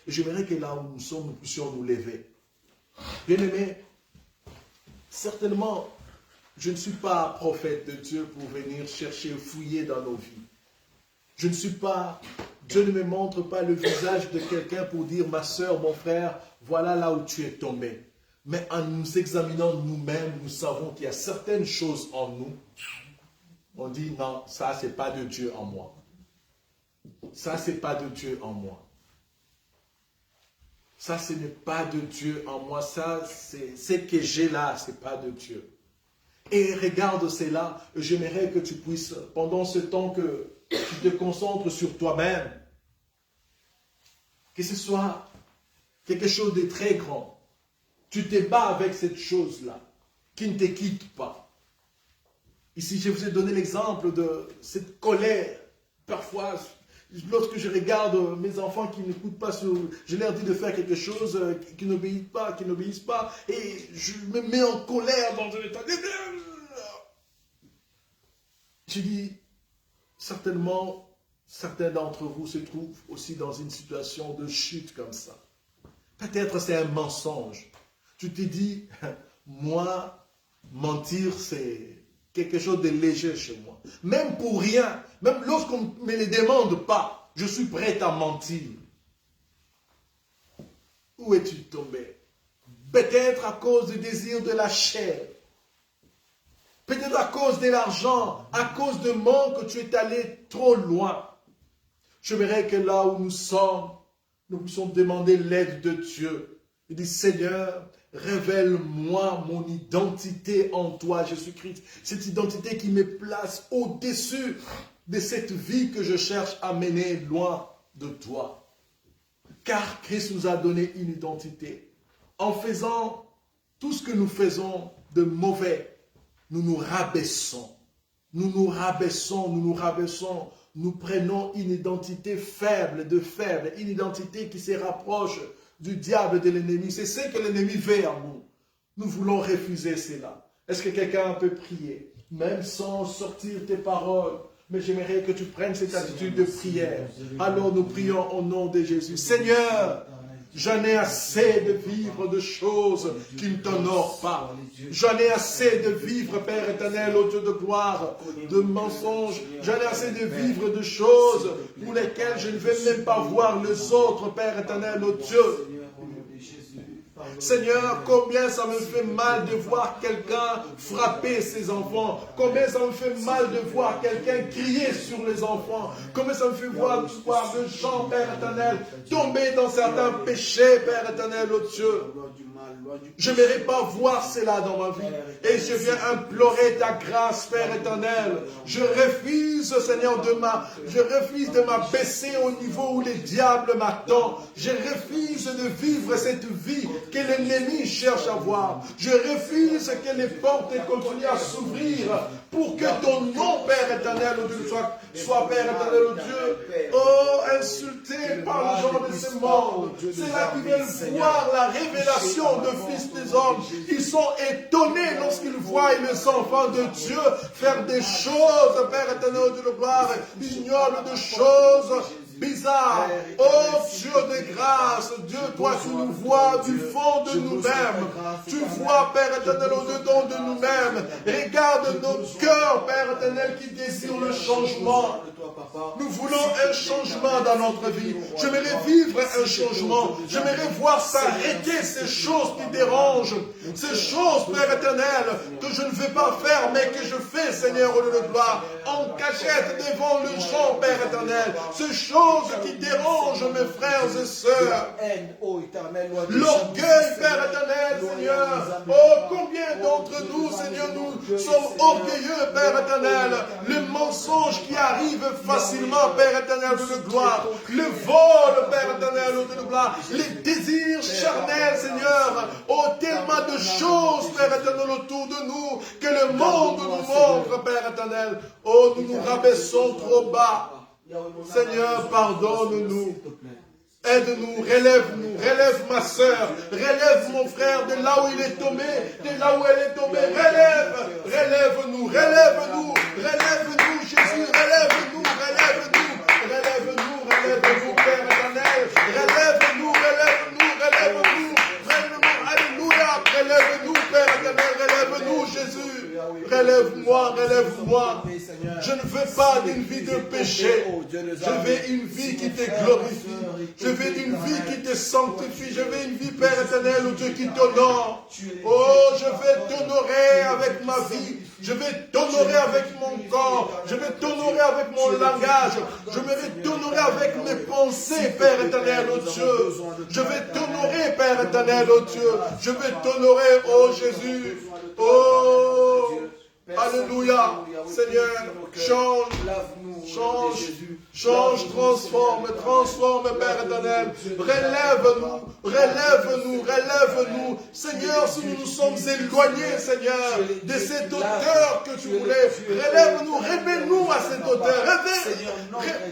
Et j'aimerais que là où nous sommes, nous puissions nous lever. Bien-aimés, certainement, je ne suis pas prophète de Dieu pour venir chercher, fouiller dans nos vies. Je ne suis pas, Dieu ne me montre pas le visage de quelqu'un pour dire, ma soeur, mon frère, voilà là où tu es tombé. Mais en nous examinant nous-mêmes, nous savons qu'il y a certaines choses en nous. On dit, non, ça, c'est pas de Dieu en moi. Ça, c'est pas de Dieu en moi. Ça, ce n'est pas de Dieu en moi. Ça, c'est ce que j'ai là, ce n'est pas de Dieu. Et regarde cela, j'aimerais que tu puisses, pendant ce temps que tu te concentres sur toi-même, que ce soit quelque chose de très grand. Tu te bats avec cette chose-là, qui ne te quitte pas. Ici, je vous ai donné l'exemple de cette colère. Parfois, lorsque je regarde mes enfants qui n'écoutent pas, je leur dis de faire quelque chose, qui n'obéissent pas, et je me mets en colère dans un état. Je dis, certainement, certains d'entre vous se trouvent aussi dans une situation de chute comme ça. Peut-être c'est un mensonge. Tu te dis, moi, mentir, c'est quelque chose de léger chez moi. Même pour rien, même lorsqu'on ne me le demande pas, je suis prêt à mentir. Où es-tu tombé? Peut-être à cause du désir de la chair. Peut-être à cause de l'argent, à cause de manque, tu es allé trop loin. J'aimerais que là où nous sommes, nous puissions demander l'aide de Dieu. Il dit, Seigneur, révèle-moi mon identité en toi, Jésus-Christ. Cette identité qui me place au-dessus de cette vie que je cherche à mener loin de toi. Car Christ nous a donné une identité. En faisant tout ce que nous faisons de mauvais, nous nous rabaissons. Nous nous rabaissons, nous nous rabaissons. Nous prenons une identité faible, une identité qui se rapproche du diable, de l'ennemi. C'est ce que l'ennemi veut en nous. Nous voulons refuser cela. Est-ce que quelqu'un peut prier, même sans sortir tes paroles? Mais j'aimerais que tu prennes cette attitude de prière. Alors nous prions au nom de Jésus. Seigneur, j'en ai assez de vivre de choses qui ne t'honorent pas. J'en ai assez de vivre, Père éternel, au Dieu de gloire, de mensonges. J'en ai assez de vivre de choses pour lesquelles je ne vais même pas voir les autres, Père éternel, au Dieu. Seigneur, combien ça me fait mal de voir quelqu'un frapper ses enfants. Combien ça me fait mal de voir quelqu'un crier sur les enfants. Combien ça me fait voir de gens, Père éternel, tomber dans certains péchés, Père éternel, au Dieu. Je ne mérite pas voir cela dans ma vie. Et je viens implorer ta grâce, Père éternel. Je refuse, Seigneur, de m'abaisser au niveau où les diables m'attendent. Je refuse de vivre cette vie que l'ennemi cherche à voir. Je refuse que les portes continuent à s'ouvrir pour que ton nom, Père éternel, au Dieu, soit Père éternel, au Dieu, oh, insulté par les gens de ce monde. C'est là qu'ils veulent voir la révélation de Fils des hommes. Ils sont étonnés lorsqu'ils voient les enfants de Dieu faire des choses, Père éternel, au Dieu de gloire. Ils ignorent de choses bizarre. Oh Dieu de grâce, Dieu, toi tu nous vois du fond de nous-mêmes. Tu vois, Père éternel, au-dedans de nous-mêmes. Regarde nos cœurs, Père éternel, qui désirent le changement. Nous voulons un changement dans notre vie. J'aimerais vivre un changement. J'aimerais voir s'arrêter ces choses qui dérangent. Ces choses, Père éternel, que je ne veux pas faire, mais que je fais, Seigneur, au lieu de gloire, en cachette devant le gens, Père éternel. Ces choses qui dérangent mes frères et sœurs. L'orgueil, Père éternel, Seigneur. Oh, combien d'entre nous, Seigneur, nous sommes orgueilleux, Père éternel. Le mensonge qui arrive facilement, Père éternel, de gloire. Le vol, Père éternel, de gloire. Les désirs charnels, Seigneur. Oh, tellement de choses, Père éternel, autour de nous, que le monde nous montre, Père éternel. Oh, nous nous rabaissons trop bas. Seigneur, pardonne-nous. Aide-nous, relève-nous, relève ma soeur, relève mon frère de là où il est tombé, de là où elle est tombée. Relève-nous, relève-nous, relève-nous, Jésus, relève-nous, relève-nous, relève-nous, relève-nous, Père éternel, relève-nous, relève-nous, relève-nous, relève-nous, alléluia, relève-nous, Père éternel, relève-nous, Jésus. Relève-moi, relève-moi. Je ne veux pas d'une vie de péché. Je veux une vie qui te glorifie. Je veux une vie qui te sanctifie. Je veux une vie, Père éternel, où Dieu qui t'honore. Oh, je vais t'honorer avec ma vie. Je vais t'honorer avec mon corps. Je vais t'honorer avec mon langage. Je vais t'honorer avec mes pensées, Père éternel, oh Dieu. Je vais t'honorer, Père éternel, oh Dieu. Je vais t'honorer, oh Jésus. Oh, alléluia. Seigneur, change, transforme, Père éternel. Relève-nous. Seigneur, si nous nous sommes éloignés, Seigneur, de cette hauteur que tu voulais, relève-nous, remets-nous à cette hauteur.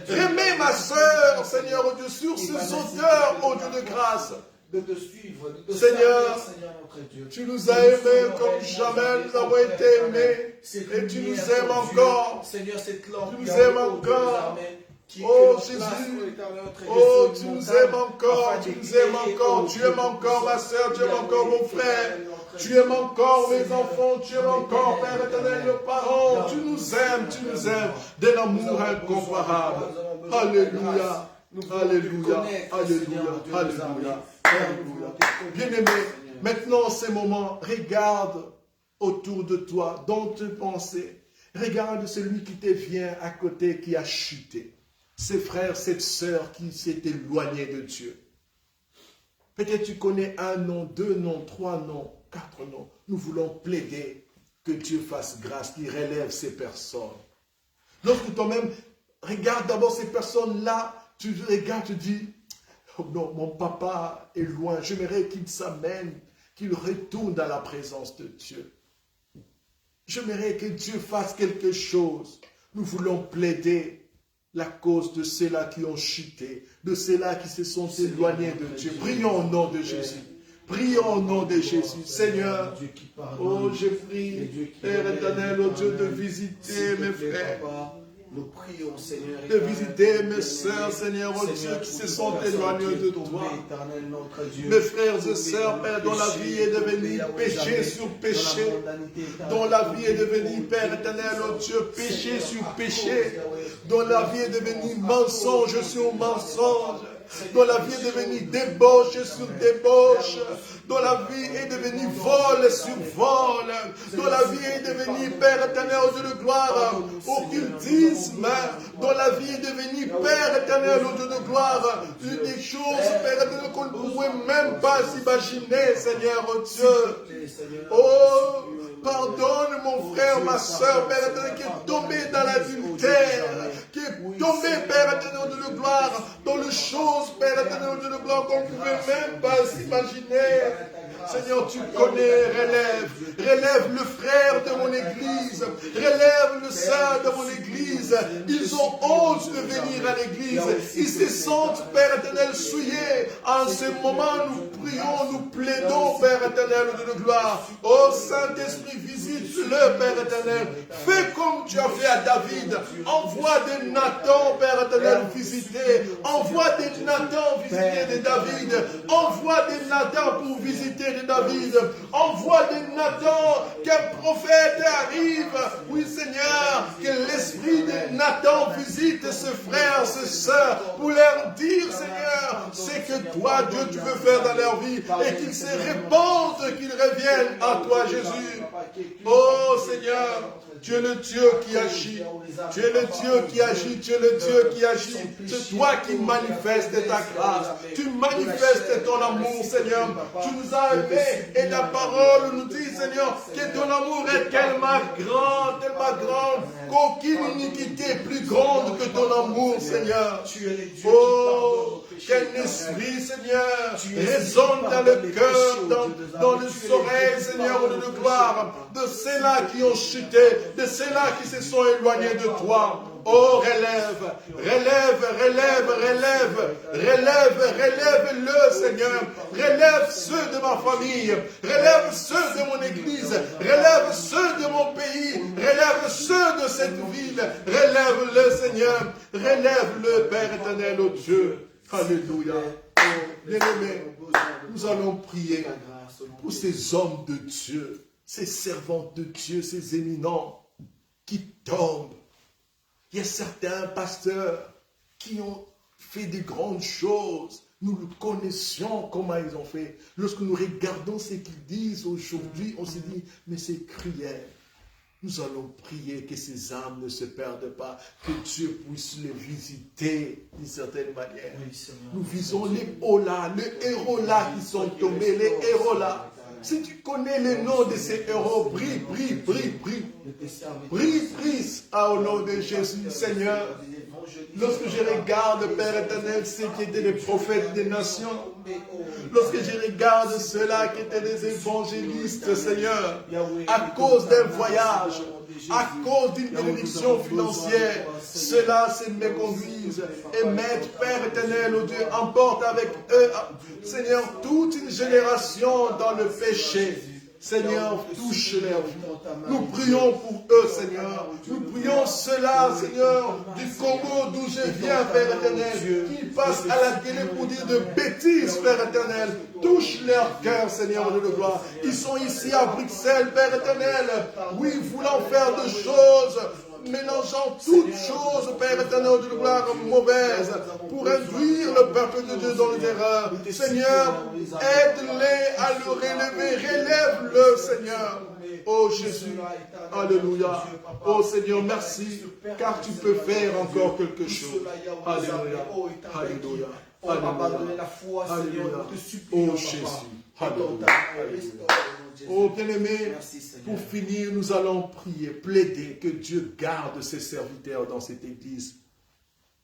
Remets ma soeur, Seigneur, oh Dieu, sur ces hauteurs, oh Dieu de grâce. De te suivre, de te Seigneur, Seigneur notre Dieu. Tu nous as aimés comme jamais nous avons été aimés. Et tu nous aimes encore. Seigneur, cette lampe tu nous aimes encore. Oh Jésus, oh tu nous aimes encore, tu nous aimes encore. Tu aimes encore ma soeur, tu aimes encore mon frère. Tu aimes encore mes enfants, tu aimes encore, Père éternel, nos parents. Tu nous aimes d'un amour incomparable. Alléluia. Alléluia, alléluia, alléluia. Bien-aimé, maintenant ces moments, regarde autour de toi, dans tes pensées. Regarde celui qui te vient à côté, qui a chuté. Ses frères, cette sœur qui s'est éloignée de Dieu. Peut-être tu connais un nom, 2 noms, 3 noms, 4 noms. Nous voulons plaider que Dieu fasse grâce, qu'il relève ces personnes. Lorsque toi-même, regarde d'abord ces personnes-là, tu regardes, tu dis, oh non, mon papa est loin, j'aimerais qu'il s'amène, qu'il retourne dans la présence de Dieu. J'aimerais que Dieu fasse quelque chose. Nous voulons plaider la cause de ceux-là qui ont chuté, de ceux-là qui se sont éloignés de Dieu. Prions au nom de Jésus. Prions au nom de Jésus. Seigneur, oh, je prie, Père éternel, oh Dieu, de visiter mes frères. Nous prions, Seigneur, De visiter mes sœurs, Seigneur, oh Dieu, qui se sont éloignés de toi. Mes frères et sœurs, Père, dont la vie est devenue péché sur péché, dont la vie est devenue, Père éternel, oh Dieu, péché sur péché, dont la vie est devenue mensonge sur mensonge, dont la vie est devenue débauche sur débauche, dont la vie est devenue vol sur vol, dont la vie est devenue, Père éternel, au Dieu de gloire, occultisme, dont la vie est devenue, Père éternel, au Dieu de gloire, des choses, Père éternel, qu'on ne pouvait même pas s'imaginer, Seigneur, oh Dieu. Oh, pardonne mon frère, ma soeur, Père éternel, qui est tombé dans l'adultère, qui est tombé, Père éternel, au Dieu de gloire, dans les choses, Père éternel, au Dieu de gloire, qu'on ne pouvait même pas s'imaginer. Seigneur, tu connais, relève le frère de mon église, relève le sœur de mon église. Ils ont honte de venir à l'église. Ils se sentent, Père éternel, souillés. En ce moment, nous prions, nous plaidons, Père éternel de gloire. Oh Saint-Esprit, visite-le, Père éternel. Fais comme tu as fait à David. Envoie des Nathan, Père éternel, visiter. Envoie des Nathan visiter de David. Envoie des Nathan pour visiter de David. Envoie des Nathan, qu'un prophète arrive. Oui, Seigneur, que l'esprit de Nathan visite ses frères, ses sœurs, pour leur dire, Seigneur, c'est que toi, Dieu, tu veux faire dans leur vie et qu'ils se répandent, qu'ils reviennent à toi, Jésus. Oh, Seigneur, tu es le Dieu qui agit. Tu es le Dieu qui agit. Tu es le Dieu qui agit. C'est toi qui manifestes ta grâce. Tu manifestes ton amour, Seigneur. Tu nous as aimés et ta parole nous dit, Seigneur, que ton amour est tellement grand, qu'aucune iniquité est plus grande que ton amour, Seigneur. Oh, qu'un esprit, Seigneur, résonne dans le cœur, dans les oreilles, Seigneur, de gloire, de ceux-là qui ont chuté, de ceux-là qui se sont éloignés de toi. Oh, relève-le, Seigneur. Relève ceux de ma famille, relève ceux de mon église, relève ceux de mon pays, relève ceux de cette ville. Relève-le, Seigneur. Relève-le, Père éternel, oh Dieu. Alléluia. Bien-aimés, nous allons prier pour ces hommes de Dieu, ces servantes de Dieu, ces éminents qui tombent. Il y a certains pasteurs qui ont fait de grandes choses. Nous le connaissions, comment ils ont fait. Lorsque nous regardons ce qu'ils disent aujourd'hui, on se dit, mais c'est cruel. Nous allons prier que ces âmes ne se perdent pas, que Dieu puisse les visiter d'une certaine manière. Nous visons les hauts-là, les héros-là qui sont tombés, les héros-là. Si tu connais les noms de ces héros, prie au nom de Jésus, Seigneur. Lorsque je regarde, Père éternel, ceux qui étaient des prophètes des nations, lorsque je regarde ceux-là qui étaient des évangélistes, Seigneur, à cause d'un voyage, à cause d'une bénédiction financière, ceux-là se méconduisent et mettent, Père éternel, oh Dieu, emporte avec eux, Seigneur, toute une génération dans le péché. Seigneur, touche leur vie. Nous prions pour eux, Seigneur. Nous prions cela, Seigneur, du Congo d'où je viens, Père éternel, qui passent à la télé pour dire de bêtises, Père éternel. Touche leur cœur, Seigneur de gloire. Ils sont ici à Bruxelles, Père éternel. Oui, voulant faire de choses, mélangeant toutes choses, Père éternel de gloire, mauvaises, pour induire le peuple de Dieu dans l'erreur. Seigneur, aide-les à le relever, relève-le, Seigneur. Oh Jésus, alléluia. Oh Seigneur, merci, car tu peux faire encore quelque chose. Alléluia, alléluia, alléluia, alléluia. Oh Jésus, alléluia. Oh bien-aimé, pour finir, nous allons prier, plaider que Dieu garde ses serviteurs dans cette église,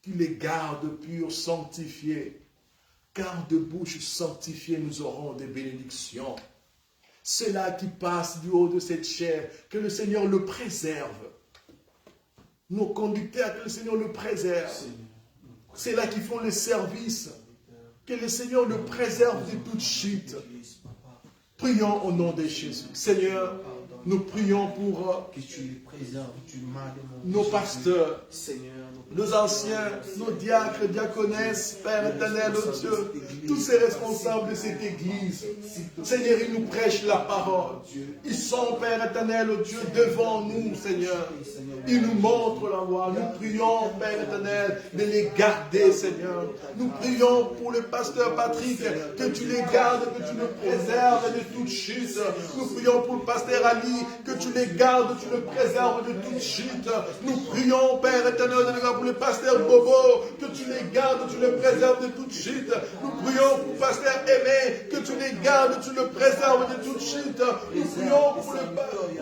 qu'il les garde purs, sanctifiés, car de bouche sanctifiée nous aurons des bénédictions. Ceux-là qui passent du haut de cette chair, que le Seigneur le préserve. nos conducteurs, que le Seigneur le préserve. C'est là qui font le service. Que le Seigneur le préserve de toute chute. Prions au nom de Jésus. Seigneur, nous prions pour que tu les préserves, tu m'as nos pasteurs, Seigneur, nos anciens, nos diacres, diaconesses, Père éternel, oh Dieu, tous ces responsables de cette église. Seigneur, ils nous prêchent la parole. Ils sont, Père éternel, oh Dieu, devant nous, Seigneur. Ils nous montrent la voie. Nous prions, Père éternel, de les garder, Seigneur. Nous prions pour le pasteur Patrick, que tu les gardes, que tu le préserves de toute chute. Nous prions pour le pasteur Ali, que tu les gardes, que tu le préserves de toute chute. Nous prions, Père éternel, pour le pasteur Bobo, que tu les gardes, que tu le préserves de toute chute. Nous prions pour le pasteur Aimé, que tu les gardes, que tu le préserves de toute chute. Nous prions pour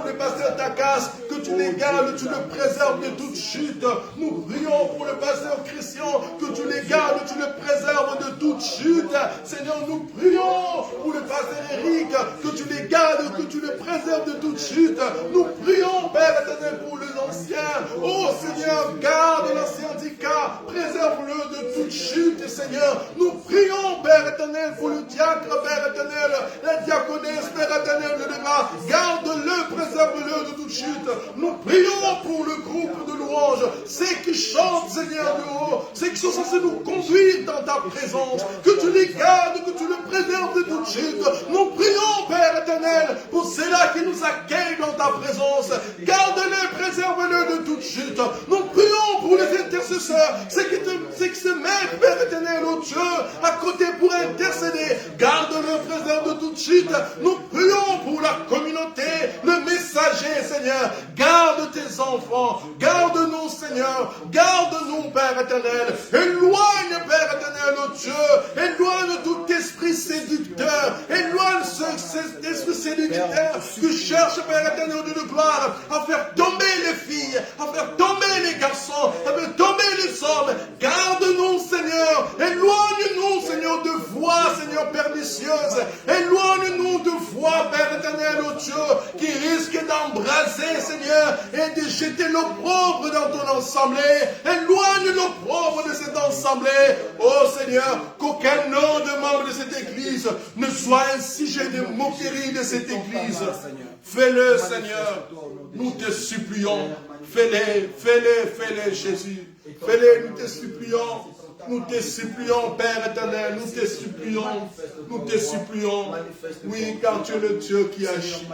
le pasteur Takas, que tu les gardes, que tu le préserves de toute chute. Nous prions pour le pasteur Christian, que tu les gardes, que tu le préserves de toute chute. Seigneur, nous prions pour le pasteur Eric, que tu les gardes, que tu le préserves de toute chute. Nous prions, Père éternel, pour les anciens. Oh Seigneur, garde l'ancien Dika, préserve-le de toute chute, Seigneur. Nous prions, Père éternel, pour le diacre, Père éternel, la diaconesse, Père éternel, le débat. Garde-le, préserve-le de toute chute. Nous prions pour le groupe de louanges, ceux qui chantent, Seigneur, de haut, ceux qui sont censés nous conduire dans ta présence, que tu les gardes, que tu le préserves de toute chute. Nous prions, Père éternel, pour ceux-là qui nous accueillent dans ta présence. Garde-le, préserve-le de toute chute. Nous prions pour les intercesseurs, ceux qui se mettent, Père éternel, au Dieu, à côté pour intercéder. Garde-le, préserve de toute chute. Nous prions pour la communauté, le messager, Seigneur. Garde tes enfants. Garde-nous, Seigneur. Garde-nous, Père éternel. Éloigne, Père éternel, au Dieu. Éloigne tout esprit séducteur. Éloigne cet esprit séducteur qui cherche, Père éternel, Dieu de gloire, à faire tomber les filles, à faire tomber les garçons, à faire tomber les hommes. Garde-nous, Seigneur. Éloigne-nous, Seigneur, de voies, Seigneur, pernicieuses. Éloigne-nous de voies, Père éternel, au Dieu, qui risquent d'embraser, Seigneur, et de jeter l'opprobre dans ton assemblée. Éloigne l'opprobre de cette assemblée. Oh Seigneur, qu'aucun nom de membre de cette église ne soit un sujet de moquerie de cette église. Fais-le, Seigneur. Nous te supplions. Fais-le, Jésus. Fais-le, nous te supplions. Nous te supplions, Père éternel, nous te supplions, nous te supplions. Oui, car tu es le Dieu qui agit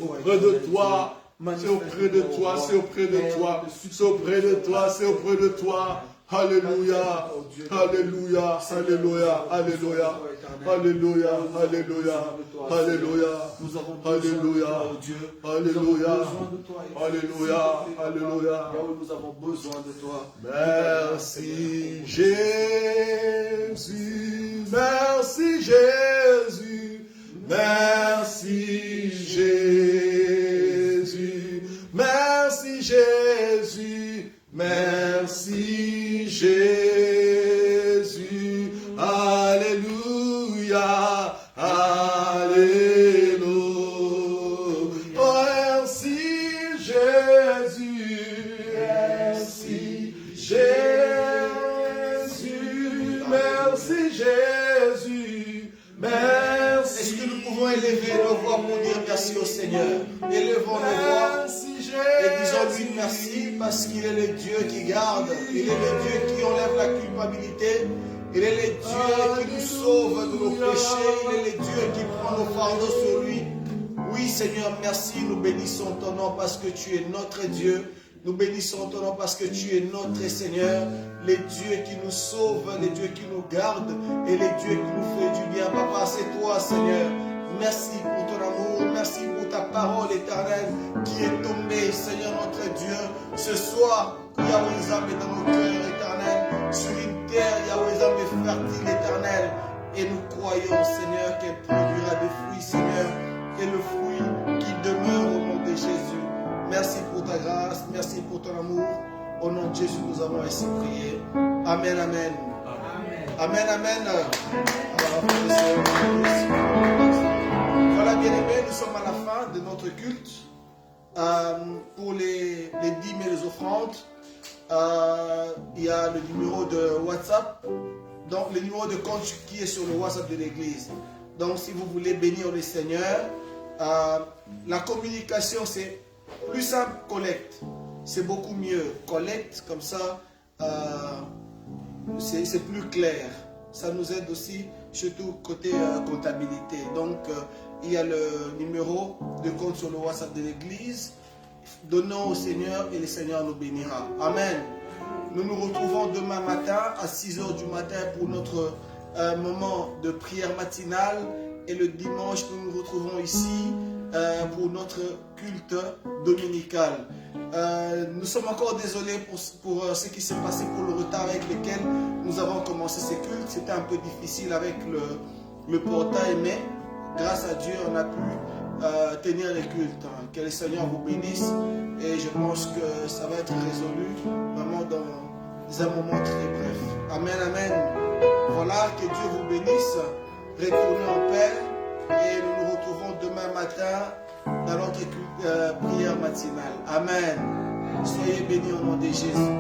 auprès de toi. C'est auprès de toi, c'est auprès de toi, c'est auprès de toi, c'est auprès de toi. Alléluia, alléluia, alléluia, alléluia, alléluia, alléluia, alléluia, alléluia, alléluia, alléluia, alléluia. Nous avons besoin de toi. Merci Jésus, merci Jésus, merci Jésus, merci Jésus. Merci Jésus, alléluia, alléluia. Oh, merci Jésus, merci Jésus, merci Jésus, merci. Est-ce que nous pouvons élever nos voix pour dire merci au Seigneur? Élevons nos voix. Et disons-lui merci parce qu'il est le Dieu qui garde. Il est le Dieu qui enlève la culpabilité. Il est le Dieu qui nous sauve de nos péchés. Il est le Dieu qui prend nos fardeaux sur lui. Oui Seigneur, merci. Nous bénissons ton nom parce que tu es notre Dieu. Nous bénissons ton nom parce que tu es notre Seigneur. Les dieux qui nous sauvent, les dieux qui nous gardent et les dieux qui nous font du bien. Papa, c'est toi Seigneur. Merci pour ton amour, merci pour ta parole éternelle qui est tombée, Seigneur notre Dieu. Ce soir, Yahweh Zam est dans nos cœurs éternels, sur une terre, Yahweh Zam est fertile éternelle. Et nous croyons, Seigneur, qu'elle produira des fruits, Seigneur, et le fruit qui demeure au nom de Jésus. Merci pour ta grâce, merci pour ton amour. Au nom de Jésus, nous avons ainsi prié. Amen, amen. Amen, amen. Voilà, bien-aimés, nous sommes à la fin de notre culte. Pour les dîmes et les offrandes, il y a le numéro de WhatsApp, donc le numéro de compte qui est sur le WhatsApp de l'église. Donc si vous voulez bénir le Seigneur, la communication c'est plus simple, collecte. C'est beaucoup mieux. Collecte, comme ça, c'est plus clair. Ça nous aide aussi, surtout côté comptabilité. Donc, il y a le numéro de compte sur le WhatsApp de l'église. Donnons au Seigneur et le Seigneur nous bénira. Amen. Nous nous retrouvons demain matin à 6 h du matin pour notre moment de prière matinale. Et le dimanche, nous nous retrouvons ici pour notre culte dominical. Nous sommes encore désolés pour ce qui s'est passé, pour le retard avec lequel nous avons commencé ces cultes. C'était un peu difficile avec le portail, mais grâce à Dieu, on a pu tenir les cultes. Que le Seigneur vous bénisse et je pense que ça va être résolu vraiment dans un moment très bref. Amen, amen. Voilà, que Dieu vous bénisse. Retournez en paix et nous nous retrouvons demain matin dans notre prière matinale. Amen. Soyez bénis au nom de Jésus.